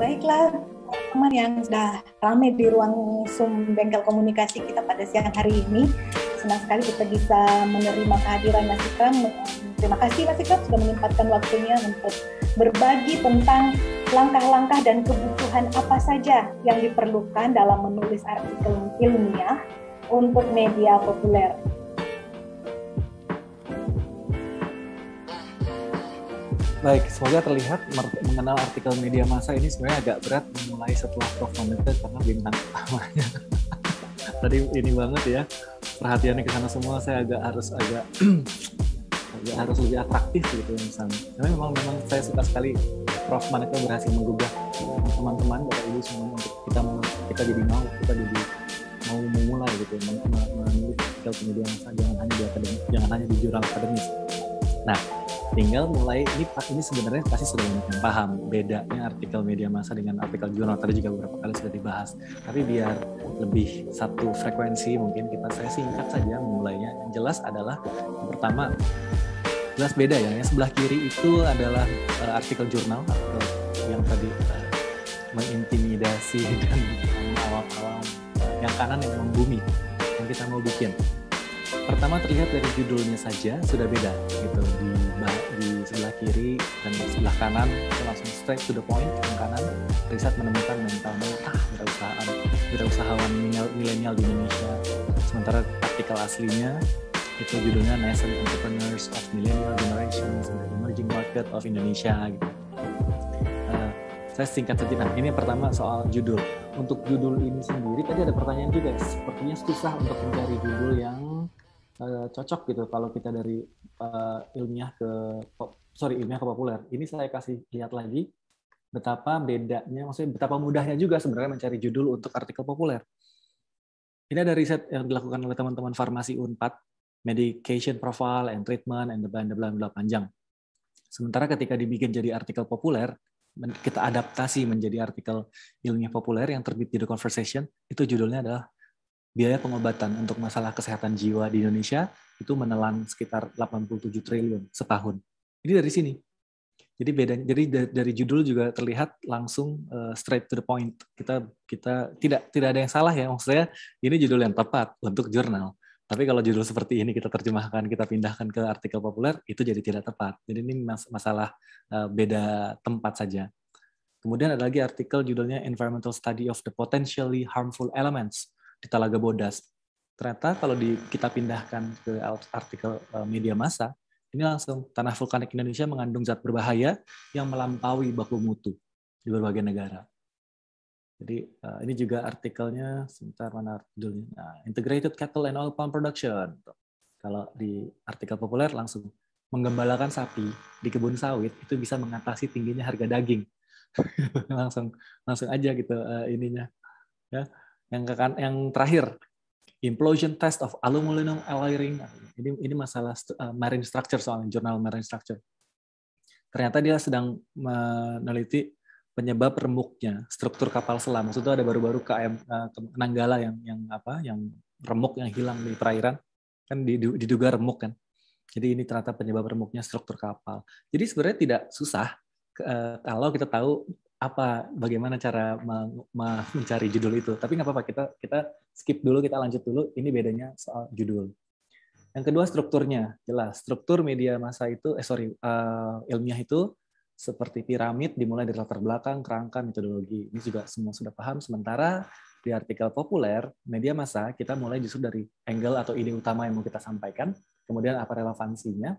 Baiklah, teman yang sudah ramai di ruang Zoom Bengkel Komunikasi kita pada siang hari ini. Senang sekali kita bisa menerima kehadiran Mas Ikram. Terima kasih Mas Ikram sudah menyempatkan waktunya untuk berbagi tentang langkah-langkah dan kebutuhan apa saja yang diperlukan dalam menulis artikel ilmiah untuk media populer. Baik, semoga terlihat mengenal artikel media massa ini sebenarnya agak berat memulai setelah Prof. Manute karena bintang utamanya. Tadi ini banget ya, perhatiannya ke sana semua, saya harus lebih atraktif gitu misalnya. Tapi memang saya suka sekali Prof. Manute berhasil menggugah teman-teman, Bapak Ibu semua untuk kita jadi mau memulai gitu, menulis artikel media massa, jangan hanya di akademik, jangan hanya di jurnal akademis. Nah, tinggal mulai, ini sebenarnya pasti sudah banyak yang paham bedanya artikel media massa dengan artikel jurnal, tadi juga beberapa kali sudah dibahas, tapi biar lebih satu frekuensi mungkin saya singkat saja memulainya. Yang jelas adalah yang pertama, jelas beda ya, yang sebelah kiri itu adalah artikel jurnal, artikel yang tadi mengintimidasi dan awam-awam, yang kanan yang membumi, yang kita mau bikin. Pertama terlihat dari judulnya saja sudah beda gitu, di sebelah kiri dan di sebelah kanan itu langsung straight to the point. Yang kanan, riset menemukan mental wirausahawan milenial di Indonesia, sementara artikel aslinya itu judulnya Nascent Entrepreneurs of Millennial Generations in the Emerging Market of Indonesia gitu. Saya singkat saja. Nah, ini pertama soal judul. Untuk judul ini sendiri tadi ada pertanyaan juga, sepertinya susah untuk mencari judul yang cocok gitu kalau kita dari ilmiah ke populer. Ini saya kasih lihat lagi betapa bedanya, maksudnya betapa mudahnya juga sebenarnya mencari judul untuk artikel populer. Ini ada riset yang dilakukan oleh teman-teman farmasi Unpad, Medication Profile and Treatment and the bla panjang. Sementara ketika dibikin jadi artikel populer, kita adaptasi menjadi artikel ilmiah populer yang terbit di The Conversation, itu judulnya adalah biaya pengobatan untuk masalah kesehatan jiwa di Indonesia itu menelan sekitar 87 triliun setahun. Ini dari sini. Jadi bedanya, jadi dari judul juga terlihat langsung straight to the point. Kita tidak ada yang salah ya, maksudnya ini judul yang tepat untuk jurnal. Tapi kalau judul seperti ini kita terjemahkan, kita pindahkan ke artikel populer, itu jadi tidak tepat. Jadi ini masalah beda tempat saja. Kemudian ada lagi artikel judulnya Environmental Study of the Potentially Harmful Elements di Talaga Bodas. Ternyata kalau kita pindahkan ke artikel media massa, ini langsung tanah vulkanik Indonesia mengandung zat berbahaya yang melampaui baku mutu di berbagai negara. Jadi ini juga artikelnya, sebentar mana judulnya? Nah, Integrated Cattle and Oil Palm Production. Kalau di artikel populer langsung menggembalakan sapi di kebun sawit itu bisa mengatasi tingginya harga daging. langsung aja gitu ininya. Ya. Yang terakhir, implosion test of aluminum alloy ring. Ini masalah marine structure, soal jurnal marine structure. Ternyata dia sedang meneliti penyebab remuknya struktur kapal selam. Maksudnya ada baru-baru KM Nanggala yang remuk yang hilang di perairan, kan diduga remuk kan. Jadi ini ternyata penyebab remuknya struktur kapal. Jadi sebenarnya tidak susah kalau kita tahu bagaimana cara mencari judul itu. Tapi nggak apa-apa, kita skip dulu, kita lanjut dulu. Ini bedanya soal judul. Yang kedua, strukturnya jelas. Struktur media massa itu, ilmiah itu seperti piramid, dimulai dari latar belakang, kerangka, metodologi. Ini juga semua sudah paham. Sementara di artikel populer, media massa, kita mulai justru dari angle atau ide utama yang mau kita sampaikan, kemudian apa relevansinya,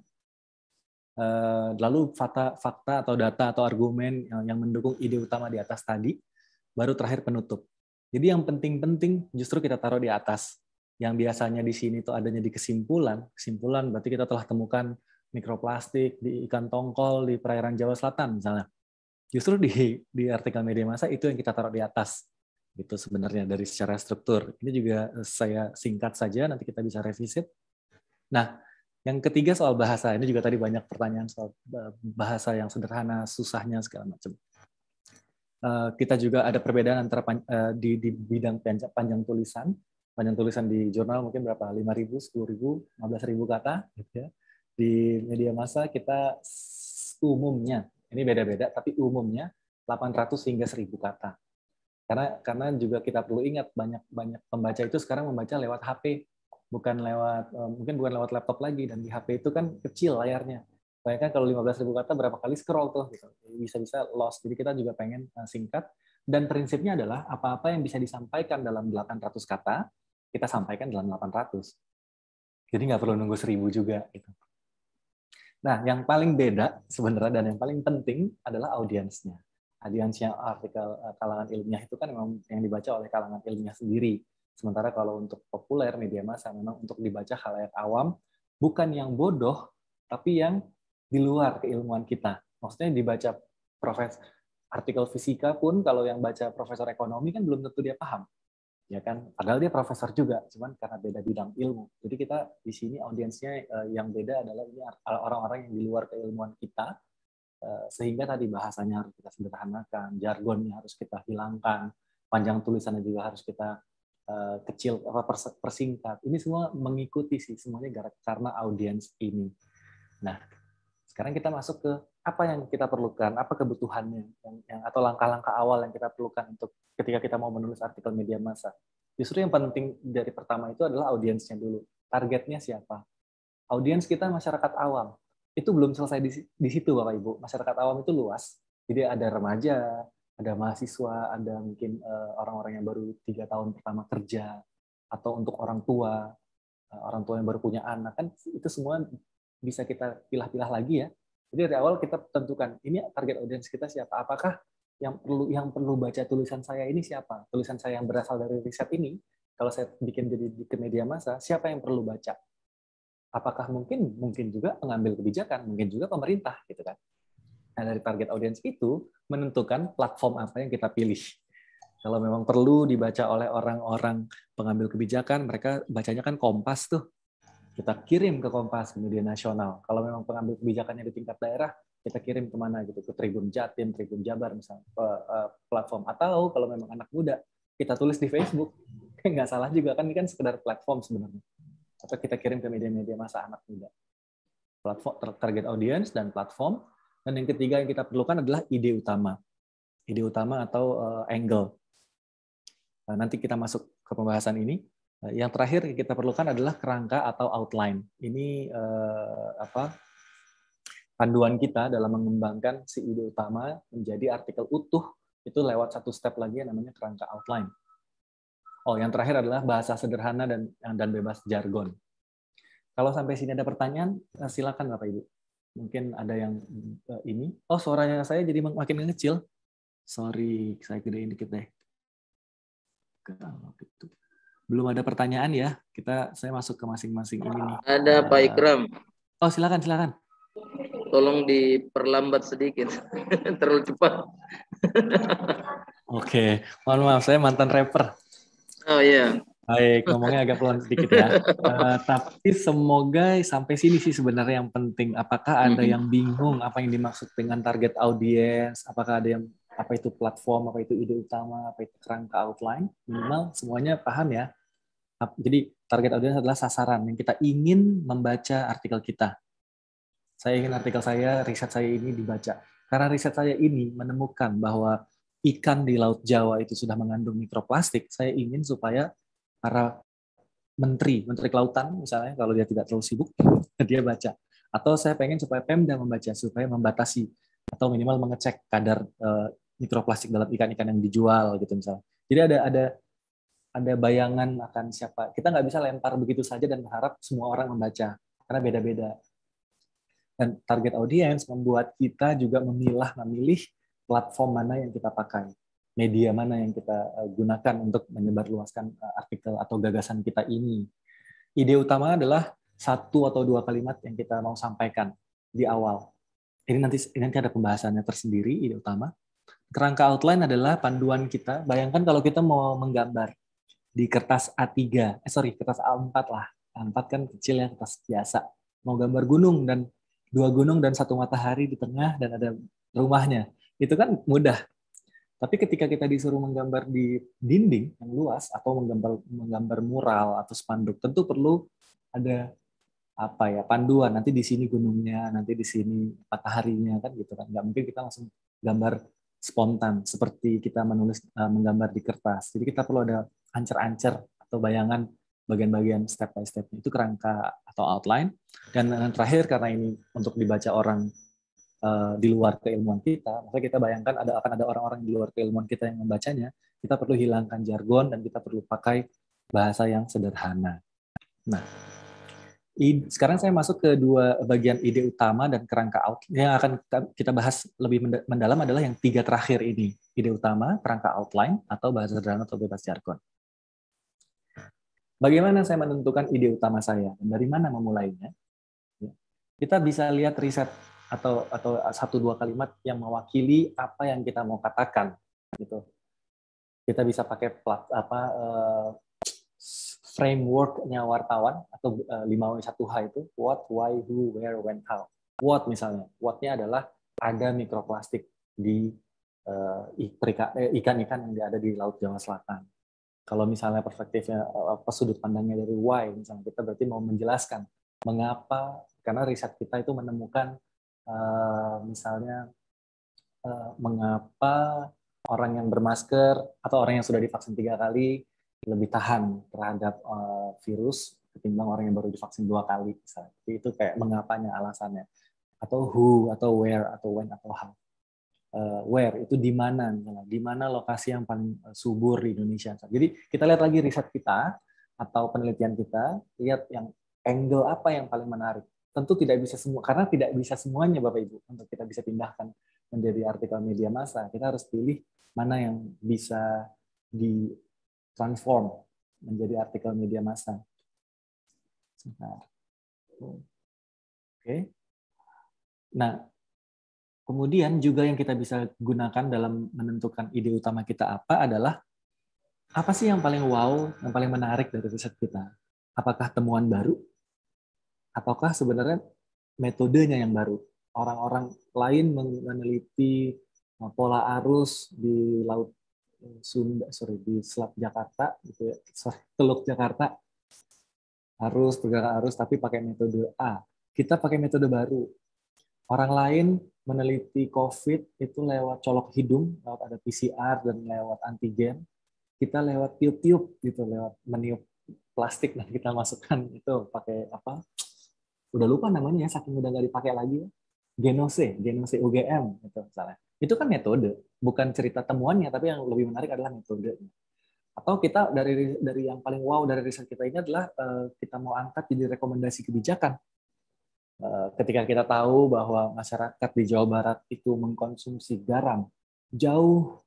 lalu fakta atau data atau argumen yang mendukung ide utama di atas tadi, baru terakhir penutup. Jadi yang penting-penting justru kita taruh di atas. Yang biasanya di sini itu adanya di kesimpulan berarti kita telah temukan mikroplastik di ikan tongkol di perairan Jawa Selatan misalnya. Justru di artikel media massa itu yang kita taruh di atas. Itu sebenarnya dari secara struktur. Ini juga saya singkat saja, nanti kita bisa revisit. Nah, yang ketiga soal bahasa. Ini juga tadi banyak pertanyaan soal bahasa yang sederhana, susahnya segala macam. Kita juga ada perbedaan antara di bidang panjang tulisan. Panjang tulisan di jurnal mungkin berapa? 5.000, 10.000, 15.000 kata. Gitu ya. Di media massa kita umumnya, ini beda-beda, tapi umumnya 800 hingga 1000 kata. Karena juga kita perlu ingat banyak pembaca itu sekarang membaca lewat HP, mungkin bukan lewat laptop lagi, dan di HP itu kan kecil layarnya. Bayangkan kalau 15.000 kata berapa kali scroll tuh gitu. Bisa lost. Jadi kita juga pengen singkat, dan prinsipnya adalah apa-apa yang bisa disampaikan dalam 800 kata, kita sampaikan dalam 800. Jadi nggak perlu nunggu 1000 juga gitu. Nah, yang paling beda sebenarnya dan yang paling penting adalah audiensnya. Audiensnya artikel kalangan ilmiah itu kan memang yang dibaca oleh kalangan ilmiah sendiri. Sementara kalau untuk populer media massa memang untuk dibaca khalayak awam, bukan yang bodoh, tapi yang di luar keilmuan kita. Maksudnya dibaca artikel fisika pun kalau yang baca profesor ekonomi kan belum tentu dia paham. Ya kan, padahal dia profesor juga, cuman karena beda bidang ilmu. Jadi kita di sini audiensnya yang beda adalah ini orang-orang yang di luar keilmuan kita, sehingga tadi bahasanya harus kita sederhanakan, jargonnya harus kita hilangkan, panjang tulisannya juga harus kita kecil persingkat. Ini semua mengikuti sih semuanya karena audiens ini. Nah, sekarang kita masuk ke apa yang kita perlukan, apa kebutuhannya, atau langkah-langkah awal yang kita perlukan untuk ketika kita mau menulis artikel media massa. Justru yang penting dari pertama itu adalah audiensnya dulu. Targetnya siapa? Audiens kita masyarakat awam. Itu belum selesai di situ, Bapak Ibu. Masyarakat awam itu luas. Jadi ada remaja, ada mahasiswa, ada mungkin orang-orang yang baru 3 tahun pertama kerja, atau untuk orang tua yang baru punya anak, kan itu semua bisa kita pilah-pilah lagi ya. Jadi dari awal kita tentukan ini target audiens kita siapa. Apakah yang perlu baca tulisan saya ini siapa? Tulisan saya yang berasal dari riset ini, kalau saya bikin jadi ke media massa, siapa yang perlu baca? Apakah mungkin juga pengambil kebijakan, mungkin juga pemerintah gitu kan. Nah, dari target audiens itu menentukan platform apa yang kita pilih. Kalau memang perlu dibaca oleh orang-orang pengambil kebijakan, mereka bacanya kan Kompas tuh. Kita kirim ke Kompas, ke media nasional. Kalau memang pengambil kebijakannya di tingkat daerah, kita kirim kemana gitu, ke Tribun Jatim, Tribun Jabar misalnya, platform. Atau kalau memang anak muda, kita tulis di Facebook. Nggak salah juga kan, ini kan sekedar platform sebenarnya. Atau kita kirim ke media-media massa anak muda. Platform, target audience dan platform. Dan yang ketiga yang kita perlukan adalah ide utama. Ide utama atau angle. Nah, nanti kita masuk ke pembahasan ini. Yang terakhir yang kita perlukan adalah kerangka atau outline. Ini panduan kita dalam mengembangkan si ide utama menjadi artikel utuh, itu lewat satu step lagi yang namanya kerangka outline. Oh, yang terakhir adalah bahasa sederhana dan bebas jargon. Kalau sampai sini ada pertanyaan, silakan Bapak Ibu. Mungkin ada yang ini. Oh, suaranya saya jadi makin kecil. Sorry, saya gedein dikit deh. Kalau gitu. Belum ada pertanyaan ya. Saya masuk ke masing-masing ini nih. Ada Pak Ikram. Oh, silakan. Tolong diperlambat sedikit. Terlalu cepat. Oke, mohon maaf, saya mantan rapper. Oh iya. Baik, ngomongnya agak pelan sedikit ya. Tapi semoga sampai sini sih sebenarnya yang penting. Apakah ada yang bingung apa yang dimaksud dengan target audiens? Apakah ada yang apa itu platform, apa itu ide utama, apa itu kerangka outline? Minimal semuanya paham ya. Jadi target audiens adalah sasaran yang kita ingin membaca artikel kita. Saya ingin artikel saya, riset saya ini dibaca. Karena riset saya ini menemukan bahwa ikan di Laut Jawa itu sudah mengandung mikroplastik, saya ingin supaya para menteri kelautan misalnya, kalau dia tidak terlalu sibuk, dia baca. Atau saya pengen supaya Pemda membaca, supaya membatasi atau minimal mengecek kadar mikroplastik dalam ikan-ikan yang dijual gitu misalnya. Jadi ada bayangan akan siapa. Kita nggak bisa lempar begitu saja dan berharap semua orang membaca, karena beda-beda. Dan target audience membuat kita juga memilih platform mana yang kita pakai, media mana yang kita gunakan untuk menyebarluaskan artikel atau gagasan kita ini. Ide utama adalah 1 atau 2 kalimat yang kita mau sampaikan di awal. Ini nanti ada pembahasannya tersendiri, ide utama. Kerangka outline adalah panduan kita. Bayangkan kalau kita mau menggambar di kertas A3, kertas A4 lah. A4 kan kecil ya, kertas biasa. Mau gambar gunung dan 2 gunung dan 1 matahari di tengah dan ada rumahnya. Itu kan mudah. Tapi ketika kita disuruh menggambar di dinding yang luas atau menggambar mural atau spanduk, tentu perlu ada panduan. Nanti di sini gunungnya, nanti di sini mataharinya kan gitu kan. Nggak mungkin kita langsung gambar spontan seperti kita menggambar di kertas. Jadi kita perlu ada ancer-ancer atau bayangan bagian-bagian step by step. Itu kerangka atau outline. Dan yang terakhir, karena ini untuk dibaca orang di luar keilmuan kita, maka kita bayangkan akan ada orang-orang di luar keilmuan kita yang membacanya. Kita perlu hilangkan jargon dan kita perlu pakai bahasa yang sederhana. Nah, sekarang saya masuk ke dua bagian ide utama dan kerangka outline. Yang akan kita bahas lebih mendalam adalah yang tiga terakhir ini. Ide utama, kerangka outline, atau bahasa sederhana atau bebas jargon. Bagaimana saya menentukan ide utama saya? Dari mana memulainya? Kita bisa lihat riset atau satu dua kalimat yang mewakili apa yang kita mau katakan. Gitu. Kita bisa pakai framework-nya wartawan atau 5W1H itu, what, why, who, where, when, how. What misalnya, what-nya adalah ada mikroplastik di ikan-ikan yang ada di Laut Jawa Selatan. Kalau misalnya perspektifnya, sudut pandangnya dari why, misalnya kita berarti mau menjelaskan mengapa, karena riset kita itu menemukan misalnya mengapa orang yang bermasker atau orang yang sudah divaksin 3 kali lebih tahan terhadap virus ketimbang orang yang baru divaksin 2 kali. Misalnya. Itu kayak mengapanya, alasannya. Atau who, atau where, atau when, atau how. Where itu di mana, di mana lokasi yang paling subur di Indonesia. Jadi kita lihat lagi riset kita atau penelitian kita, lihat yang angle apa yang paling menarik. Tentu tidak bisa semua, karena tidak bisa semuanya Bapak Ibu untuk kita bisa pindahkan menjadi artikel media massa. Kita harus pilih mana yang bisa di-transform menjadi artikel media massa. Oke. Nah, kemudian juga yang kita bisa gunakan dalam menentukan ide utama kita apa adalah apa sih yang paling wow, yang paling menarik dari riset kita? Apakah temuan baru? Ataukah sebenarnya metodenya yang baru? Orang-orang lain meneliti pola arus di Laut Sunda, di Selat Jakarta, gitu ya, Teluk Jakarta, pergerakan arus, tapi pakai metode A. Kita pakai metode baru. Orang lain meneliti COVID itu lewat colok hidung, lewat ada PCR dan lewat antigen. Kita lewat tiup-tiup gitu, lewat meniup plastik dan kita masukkan itu pakai apa? Udah lupa namanya, saking udah nggak dipakai lagi. Genose UGM gitu misalnya. Itu kan metode, bukan cerita temuannya, tapi yang lebih menarik adalah metode. Atau kita dari yang paling wow dari riset kita ini adalah kita mau angkat jadi rekomendasi kebijakan. Ketika kita tahu bahwa masyarakat di Jawa Barat itu mengkonsumsi garam jauh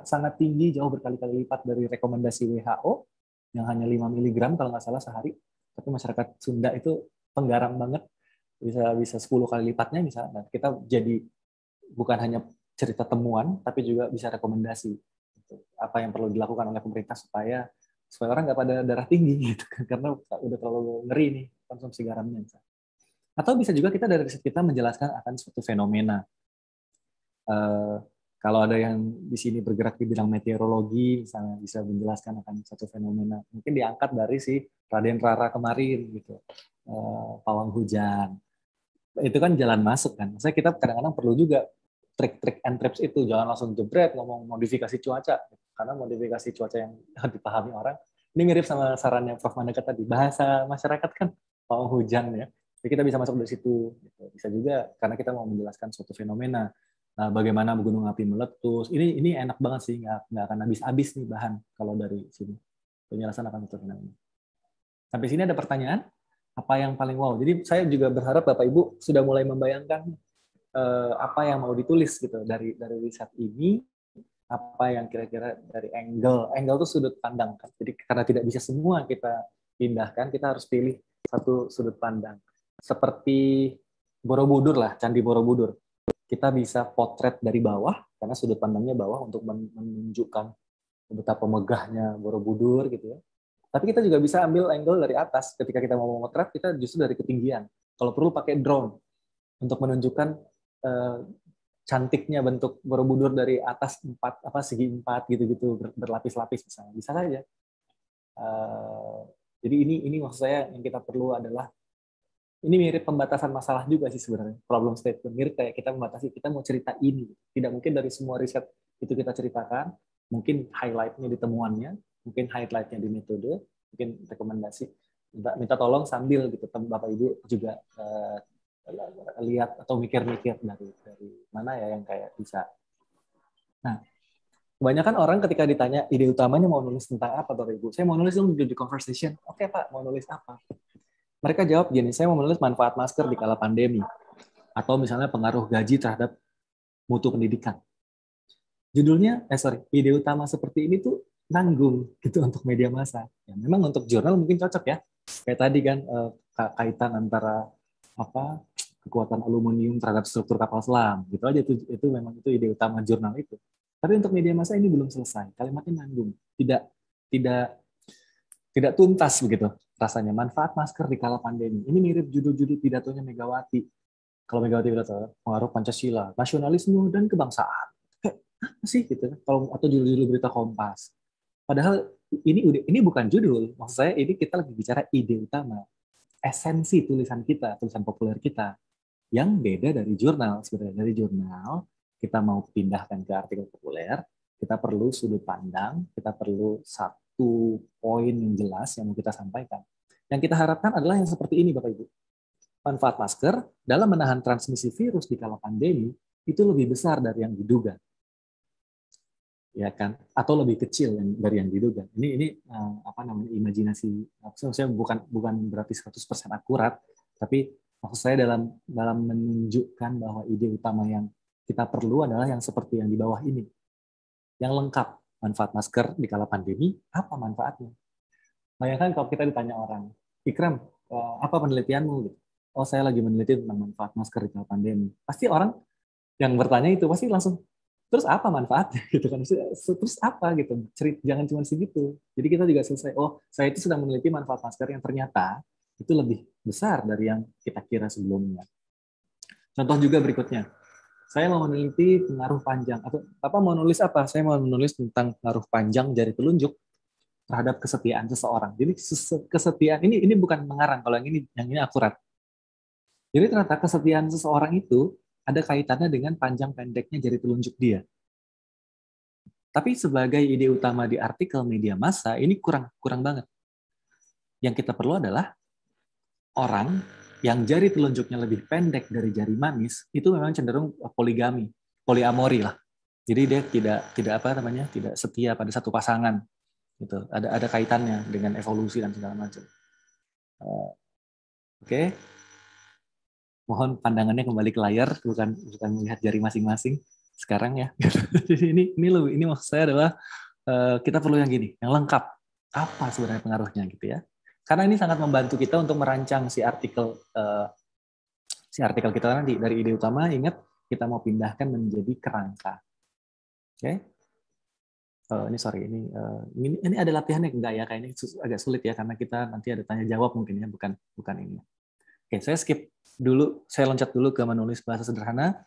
sangat tinggi, jauh berkali-kali lipat dari rekomendasi WHO yang hanya 5 mg kalau nggak salah sehari, tapi masyarakat Sunda itu penggaram banget, bisa 10 kali lipatnya misalnya. Kita jadi bukan hanya cerita temuan, tapi juga bisa rekomendasi apa yang perlu dilakukan oleh pemerintah supaya orang nggak pada darah tinggi gitu, karena udah terlalu ngeri nih konsumsi garamnya misalnya. Atau bisa juga kita dari riset kita menjelaskan akan suatu fenomena. Kalau ada yang di sini bergerak di bidang meteorologi, misalnya bisa menjelaskan akan suatu fenomena. Mungkin diangkat dari si Raden Rara kemarin, gitu, pawang hujan. Itu kan jalan masuk kan. Maksudnya kita kadang-kadang perlu juga trik-trik and traps itu. Jangan langsung jebret ngomong modifikasi cuaca. Karena modifikasi cuaca yang dipahami orang, ini mirip sama sarannya Prof. Mandeka tadi. Bahasa masyarakat kan pawang hujan ya. Jadi kita bisa masuk dari situ. Bisa juga karena kita mau menjelaskan suatu fenomena. Nah, bagaimana gunung api meletus. Ini enak banget sih, nggak akan habis-habis nih bahan kalau dari sini. Penjelasan akan suatu fenomena. Sampai sini ada pertanyaan? Apa yang paling wow? Jadi saya juga berharap Bapak Ibu sudah mulai membayangkan apa yang mau ditulis gitu dari riset ini. Apa yang kira-kira dari angle itu sudut pandang. Jadi karena tidak bisa semua kita pindahkan, kita harus pilih satu sudut pandang. Seperti Borobudur lah, Candi Borobudur. Kita bisa potret dari bawah, karena sudut pandangnya bawah untuk menunjukkan betapa megahnya Borobudur gitu ya. Tapi kita juga bisa ambil angle dari atas. Ketika kita mau memotret, kita justru dari ketinggian. Kalau perlu pakai drone untuk menunjukkan cantiknya bentuk Borobudur dari atas segi 4 gitu-gitu berlapis-lapis misalnya. Bisa saja. Jadi ini maksud saya yang kita perlu adalah ini mirip pembatasan masalah juga sih sebenarnya. Problem statement mirip kayak kita membatasi, kita mau cerita ini. Tidak mungkin dari semua riset itu kita ceritakan. Mungkin highlight-nya di temuannya, mungkin highlight-nya di metode, mungkin rekomendasi. Minta tolong sambil gitu, Bapak Ibu juga lihat atau mikir-mikir dari mana ya yang kayak bisa. Nah, kebanyakan orang ketika ditanya ide utamanya mau nulis tentang apa, Bapak Ibu? Saya mau nulis dong di conversation. Oke Pak, mau nulis apa? Mereka jawab gini, saya mau menulis manfaat masker di kala pandemi. Atau misalnya pengaruh gaji terhadap mutu pendidikan. Judulnya, ide utama seperti ini tuh nanggung gitu untuk media massa. Ya, memang untuk jurnal mungkin cocok ya. Kayak tadi kan kaitan antara apa kekuatan aluminium terhadap struktur kapal selam. Gitu aja itu memang itu ide utama jurnal itu. Tapi untuk media massa ini belum selesai. Kalimatnya nanggung. Tidak tuntas begitu rasanya. Manfaat masker di kala pandemi. Ini mirip judul-judul pidatonya Megawati. Kalau Megawati pidato pengaruh Pancasila, nasionalisme dan kebangsaan. Kayak apa sih gitu? Kalau atau judul-judul berita Kompas. Padahal ini bukan judul. Maksud saya ini kita lagi bicara ide utama, esensi tulisan kita, tulisan populer kita yang beda dari jurnal. Sebenarnya dari jurnal kita mau pindahkan ke artikel populer, kita perlu sudut pandang, kita perlu satu poin yang jelas yang mau kita sampaikan. Yang kita harapkan adalah yang seperti ini, Bapak Ibu. Manfaat masker dalam menahan transmisi virus di kala pandemi itu lebih besar dari yang diduga. Ya kan? Atau lebih kecil dari yang diduga. Ini apa namanya imajinasi. Saya bukan berarti 100% akurat, tapi maksud saya dalam menunjukkan bahwa ide utama yang kita perlu adalah yang seperti yang di bawah ini. Yang lengkap. Manfaat masker di kala pandemi, apa manfaatnya? Bayangkan kalau kita ditanya orang, Ikram, apa penelitianmu? Oh, saya lagi meneliti tentang manfaat masker di kala pandemi. Pasti orang yang bertanya itu pasti langsung, terus apa manfaatnya? Gitu kan? Terus apa gitu? Jangan cuma segitu. Jadi kita juga selesai. Oh, saya itu sedang meneliti manfaat masker yang ternyata itu lebih besar dari yang kita kira sebelumnya. Contoh juga berikutnya. Saya mau meneliti pengaruh panjang atau apa mau nulis apa? Saya mau menulis tentang pengaruh panjang jari telunjuk terhadap kesetiaan seseorang. Jadi kesetiaan ini bukan mengarang, kalau yang ini akurat. Jadi ternyata kesetiaan seseorang itu ada kaitannya dengan panjang pendeknya jari telunjuk dia. Tapi sebagai ide utama di artikel media massa ini kurang banget. Yang kita perlu adalah orang yang jari telunjuknya lebih pendek dari jari manis itu memang cenderung poligami, poliamori lah. Jadi dia tidak tidak setia pada satu pasangan. Gitu. Ada kaitannya dengan evolusi dan segala macam. Oke. Mohon pandangannya kembali ke layar, bukan melihat jari masing-masing sekarang ya. Jadi ini maksud saya adalah kita perlu yang gini, yang lengkap. Apa sebenarnya pengaruhnya gitu ya? Karena ini sangat membantu kita untuk merancang si artikel kita nanti dari ide utama. Ingat kita mau pindahkan menjadi kerangka. Oke? Ini ada latihannya enggak ya? Kayak ini agak sulit ya karena kita nanti ada tanya jawab mungkin ya, bukan ini. Oke, saya skip dulu. Saya loncat dulu ke menulis bahasa sederhana.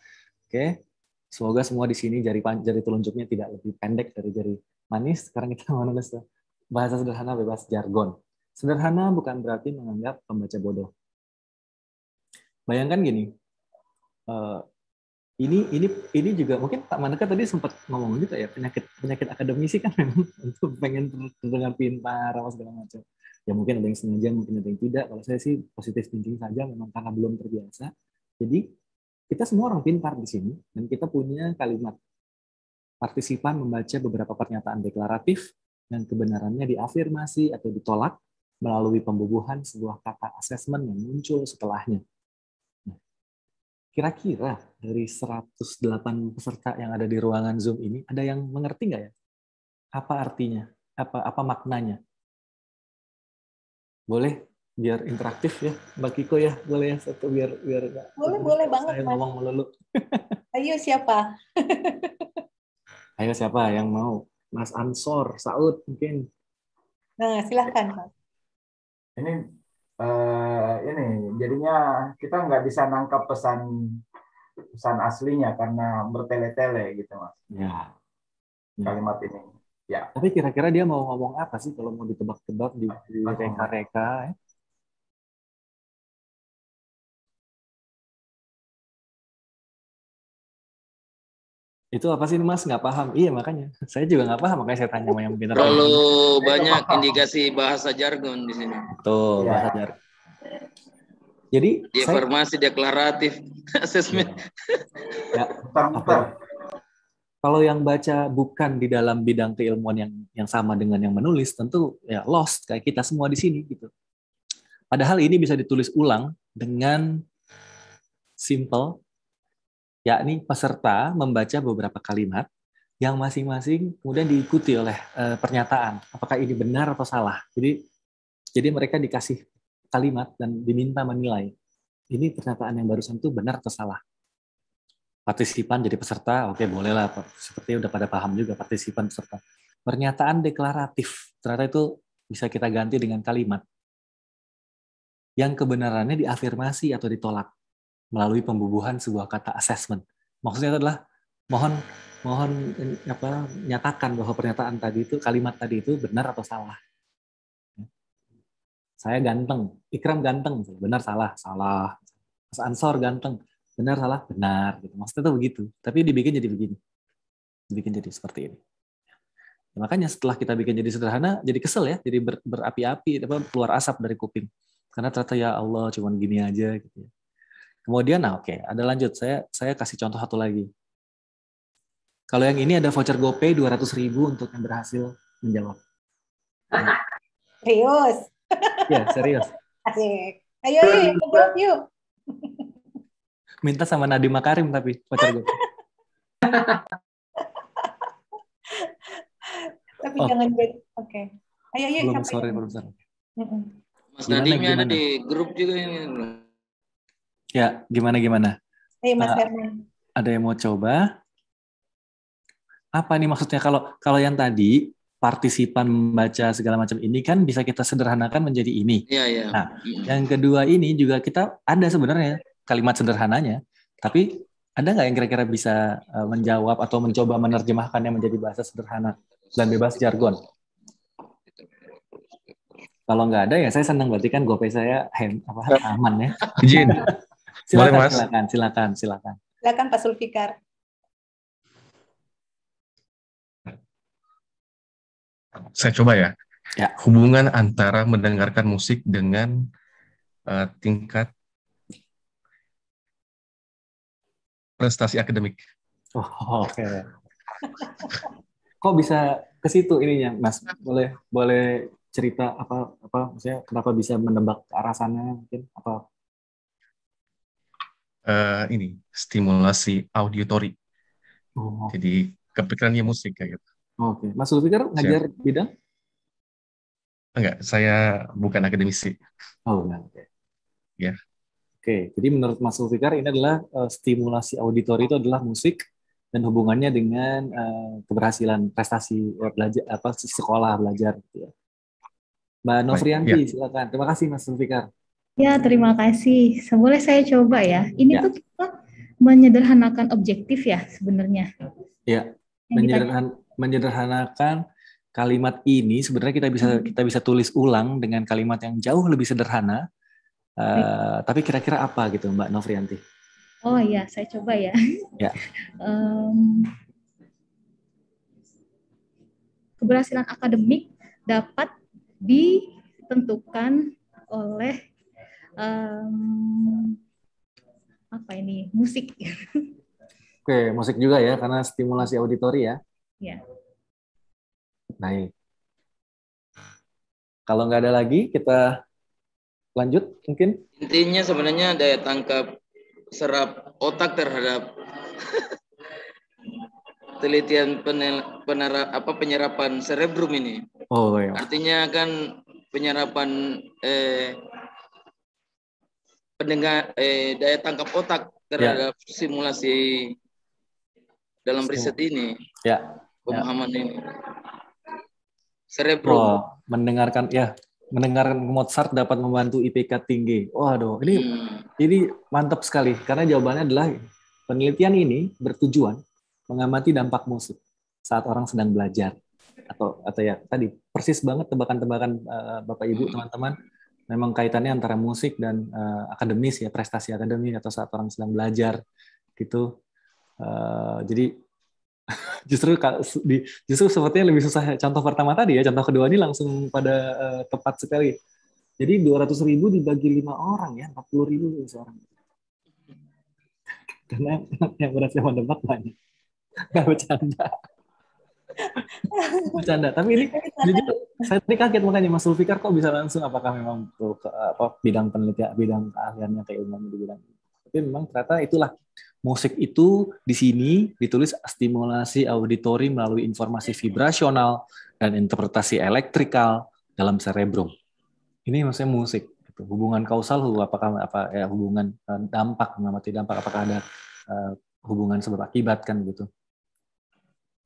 Oke, semoga semua di sini jari telunjuknya tidak lebih pendek dari jari manis. Sekarang kita menulis bahasa sederhana bebas jargon. Sederhana bukan berarti menganggap pembaca bodoh. Bayangkan gini, ini juga mungkin Pak Maneka tadi sempat ngomong juga ya penyakit akademisi kan memang untuk pengen terdengar pintar apa segala macam. Ya mungkin ada yang sengaja, mungkin ada yang tidak. Kalau saya sih positif thinking saja, memang karena belum terbiasa. Jadi kita semua orang pintar di sini dan kita punya kalimat partisipan membaca beberapa pernyataan deklaratif yang kebenarannya diafirmasi atau ditolak melalui pembubuhan sebuah kata asesmen yang muncul setelahnya. Kira-kira dari 108 peserta yang ada di ruangan Zoom ini, ada yang mengerti nggak ya? Apa artinya? Apa maknanya? Boleh biar interaktif ya, Mbak Kiko ya, boleh ya satu biar boleh banget. Saya ngomong melulu. Ayo siapa? Ayo siapa yang mau? Mas Ansor, Saud mungkin. Nah, silahkan Mas. Ini jadinya kita nggak bisa nangkap pesan aslinya karena bertele-tele gitu Mas. Ya. Kalimat ini. Ya. Tapi kira-kira dia mau ngomong apa sih kalau mau ditebak-tebak di reka-reka? Itu apa sih Mas? Nggak paham. Iya makanya. Saya juga nggak paham, makanya saya tanya sama yang pintar. Terlalu banyak indikasi bahasa jargon di sini. Betul, Ya. bahasa jargon. Jadi Di informasi deklaratif, asesmen. ya, Muter-muter. kalau yang baca bukan di dalam bidang keilmuan yang sama dengan yang menulis, tentu ya lost kayak kita semua di sini gitu. Padahal ini bisa ditulis ulang dengan simple, yakni peserta membaca beberapa kalimat yang masing-masing kemudian diikuti oleh pernyataan. Apakah ini benar atau salah? Jadi mereka dikasih kalimat dan diminta menilai. Ini pernyataan yang barusan itu benar atau salah. Partisipan jadi peserta, oke bolehlah. Sepertinya udah pada paham juga partisipan peserta. Pernyataan deklaratif, ternyata itu bisa kita ganti dengan kalimat yang kebenarannya diafirmasi atau ditolak melalui pembubuhan sebuah kata assessment. Maksudnya itu adalah mohon nyatakan bahwa pernyataan tadi itu, kalimat tadi itu benar atau salah. Saya ganteng, Ikram ganteng, benar salah, salah. Mas Ansor ganteng, benar salah, benar. Gitu. Maksudnya itu begitu, tapi dibikin jadi begini, dibikin jadi seperti ini. Ya, makanya setelah kita bikin jadi sederhana, jadi kesel ya, jadi berapi-api, keluar asap dari kuping. Karena ternyata ya Allah cuman gini aja gitu. Kemudian oke, ada lanjut. Saya kasih contoh satu lagi. Kalau yang ini ada voucher GoPay 200.000 untuk yang berhasil menjawab. Serius? Ya, serius. Asik. Ayo, yang jawab yuk. Minta sama Nadiem Makarim tapi voucher GoPay. Tapi jangan bed. Oke. Ayo, Belum sore. Mas Nadiem ada di grup juga ini. Ya, gimana? Ayo Mas Herman. Ada yang mau coba? Apa nih maksudnya kalau yang tadi partisipan membaca segala macam ini kan bisa kita sederhanakan menjadi ini. Iya. Nah, yang kedua ini juga kita ada sebenarnya kalimat sederhananya, tapi ada nggak yang kira-kira bisa menjawab atau mencoba menerjemahkannya menjadi bahasa sederhana dan bebas jargon? Kalau nggak ada ya saya senang, berarti kan GoPay saya aman ya. Izin. Boleh, Mas? Silakan. Silakan Pak Sulfikar. Saya coba ya. Ya. Hubungan antara mendengarkan musik dengan tingkat prestasi akademik. Oh, oke. Kok bisa ke situ ininya, Mas? Boleh cerita apa maksudnya kenapa bisa menebak ke arah sana mungkin apa? Ini stimulasi auditori. Oh. Jadi kepikirannya musik kayak gitu. Oke. Mas Zulfikar ngajar bidang? Enggak, saya bukan akademisi. Oh, enggak. Oke. Ya. Oke, jadi menurut Mas Zulfikar ini adalah stimulasi auditori itu adalah musik dan hubungannya dengan keberhasilan prestasi belajar sekolah belajar gitu ya. Mbak Novrianti, silakan. Terima kasih Mas Zulfikar. Ya, terima kasih. Boleh saya coba ya. Ini tuh kita menyederhanakan objektif ya sebenarnya. Ya. Menyederhanakan kalimat ini sebenarnya kita bisa tulis ulang dengan kalimat yang jauh lebih sederhana. Tapi kira-kira apa gitu Mbak Novrianti? Oh ya, saya coba ya. Ya. Keberhasilan akademik dapat ditentukan oleh musik. Oke, musik juga ya, karena stimulasi auditori ya. Ya. Baik. Kalau nggak ada lagi, kita lanjut mungkin. Intinya sebenarnya daya tangkap serap otak terhadap penelitian penyerapan cerebrum ini. Oh iya. Artinya kan penyerapan daya tangkap otak terhadap simulasi dalam riset ini. Ya. Pemahaman ini. Cerebrum. Mendengarkan Mozart dapat membantu IPK tinggi. Waduh, ini mantap sekali karena jawabannya adalah penelitian ini bertujuan mengamati dampak musik saat orang sedang belajar atau ya tadi persis banget tebakan-tebakan Bapak Ibu teman-teman, memang kaitannya antara musik dan akademis ya, prestasi akademik atau saat orang sedang belajar gitu. Jadi Justru sepertinya lebih susah contoh pertama tadi ya, contoh kedua ini langsung pada tepat sekali. Jadi 200.000 dibagi 5 orang ya, 40.000 seorang. Karena yang berhasil menebak banyak. Nggak bercanda. Bercanda. Tapi ini jujur, saya tadi kaget makanya Mas Zulfikar kok bisa langsung, apakah memang bidang penelitian, bidang keahliannya kayak umumnya di bidang. Tapi memang ternyata itulah, musik itu di sini ditulis stimulasi auditori melalui informasi vibrasional dan interpretasi elektrikal dalam cerebrum. Ini maksudnya musik. Gitu. Hubungan kausal, apakah hubungan dampak, mengamati dampak, apakah ada hubungan sebab akibat kan gitu.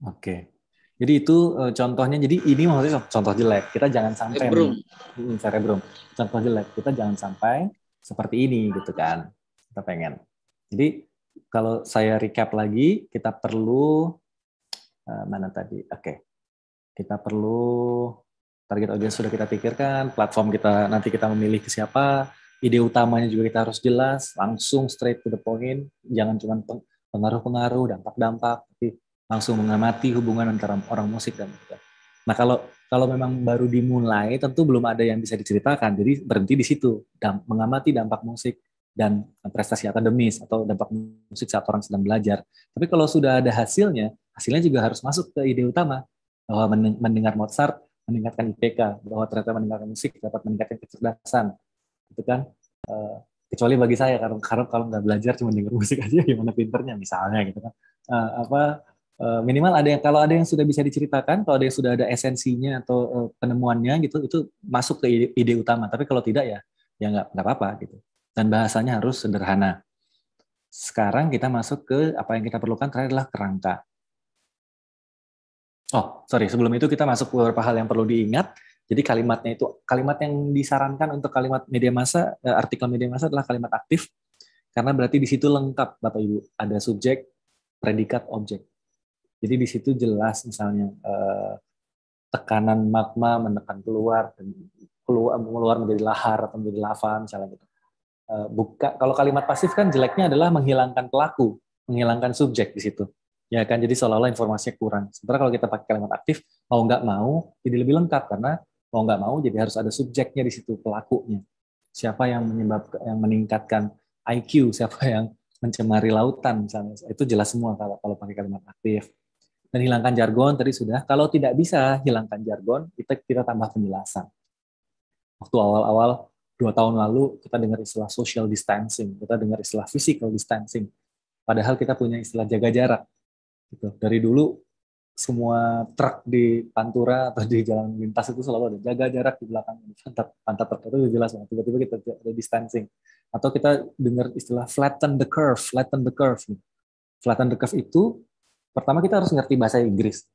Oke. Jadi itu contohnya. Jadi ini maksudnya contoh jelek. Kita jangan sampai cerebrum. Contoh jelek. Kita jangan sampai seperti ini gitu kan. Kita pengen. Jadi kalau saya recap lagi, kita perlu mana tadi? Oke. Kita perlu target audience sudah kita pikirkan, platform kita nanti kita memilih ke siapa, ide utamanya juga kita harus jelas, langsung straight to the point, jangan cuma pengaruh-pengaruh, dampak-dampak, tapi langsung mengamati hubungan antara orang musik dan kita. Nah kalau memang baru dimulai, tentu belum ada yang bisa diceritakan, jadi berhenti di situ, mengamati dampak musik dan prestasi akademis atau dampak musik saat orang sedang belajar. Tapi kalau sudah ada hasilnya juga harus masuk ke ide utama, bahwa mendengar Mozart meningkatkan IPK, bahwa ternyata mendengarkan musik dapat meningkatkan kecerdasan, gitu kan? Kecuali bagi saya, karena kalau nggak belajar cuma dengar musik aja gimana pinternya misalnya, gitu kan? Minimal kalau ada yang sudah bisa diceritakan, kalau ada yang sudah ada esensinya atau penemuannya gitu, itu masuk ke ide utama. Tapi kalau tidak ya nggak apa-apa gitu. Dan bahasanya harus sederhana. Sekarang kita masuk ke apa yang kita perlukan terakhir adalah kerangka. Oh, sorry, sebelum itu kita masuk ke beberapa hal yang perlu diingat. Jadi kalimatnya itu, kalimat yang disarankan untuk kalimat media massa, artikel media massa adalah kalimat aktif, karena berarti di situ lengkap, Bapak Ibu. Ada subjek, predikat, objek. Jadi di situ jelas misalnya tekanan magma menekan keluar menjadi lahar atau menjadi lava misalnya gitu. Kalau kalimat pasif kan jeleknya adalah menghilangkan pelaku, menghilangkan subjek di situ. Ya kan, jadi seolah-olah informasinya kurang. Sementara kalau kita pakai kalimat aktif, mau nggak mau, jadi lebih lengkap karena mau nggak mau jadi harus ada subjeknya di situ, pelakunya. Siapa yang meningkatkan IQ, siapa yang mencemari lautan misalnya. Itu jelas semua kalau pakai kalimat aktif. Dan hilangkan jargon tadi sudah. Kalau tidak bisa hilangkan jargon, kita tambah penjelasan. Waktu awal-awal 2 tahun lalu kita dengar istilah social distancing, kita dengar istilah physical distancing. Padahal kita punya istilah jaga jarak. Gitu. Dari dulu semua truk di Pantura atau di jalan lintas itu selalu ada jaga jarak di belakang pantat truk, itu jelas banget. Tiba-tiba kita ada distancing. Atau kita dengar istilah flatten the curve. Flatten the curve itu pertama kita harus ngerti bahasa Inggris.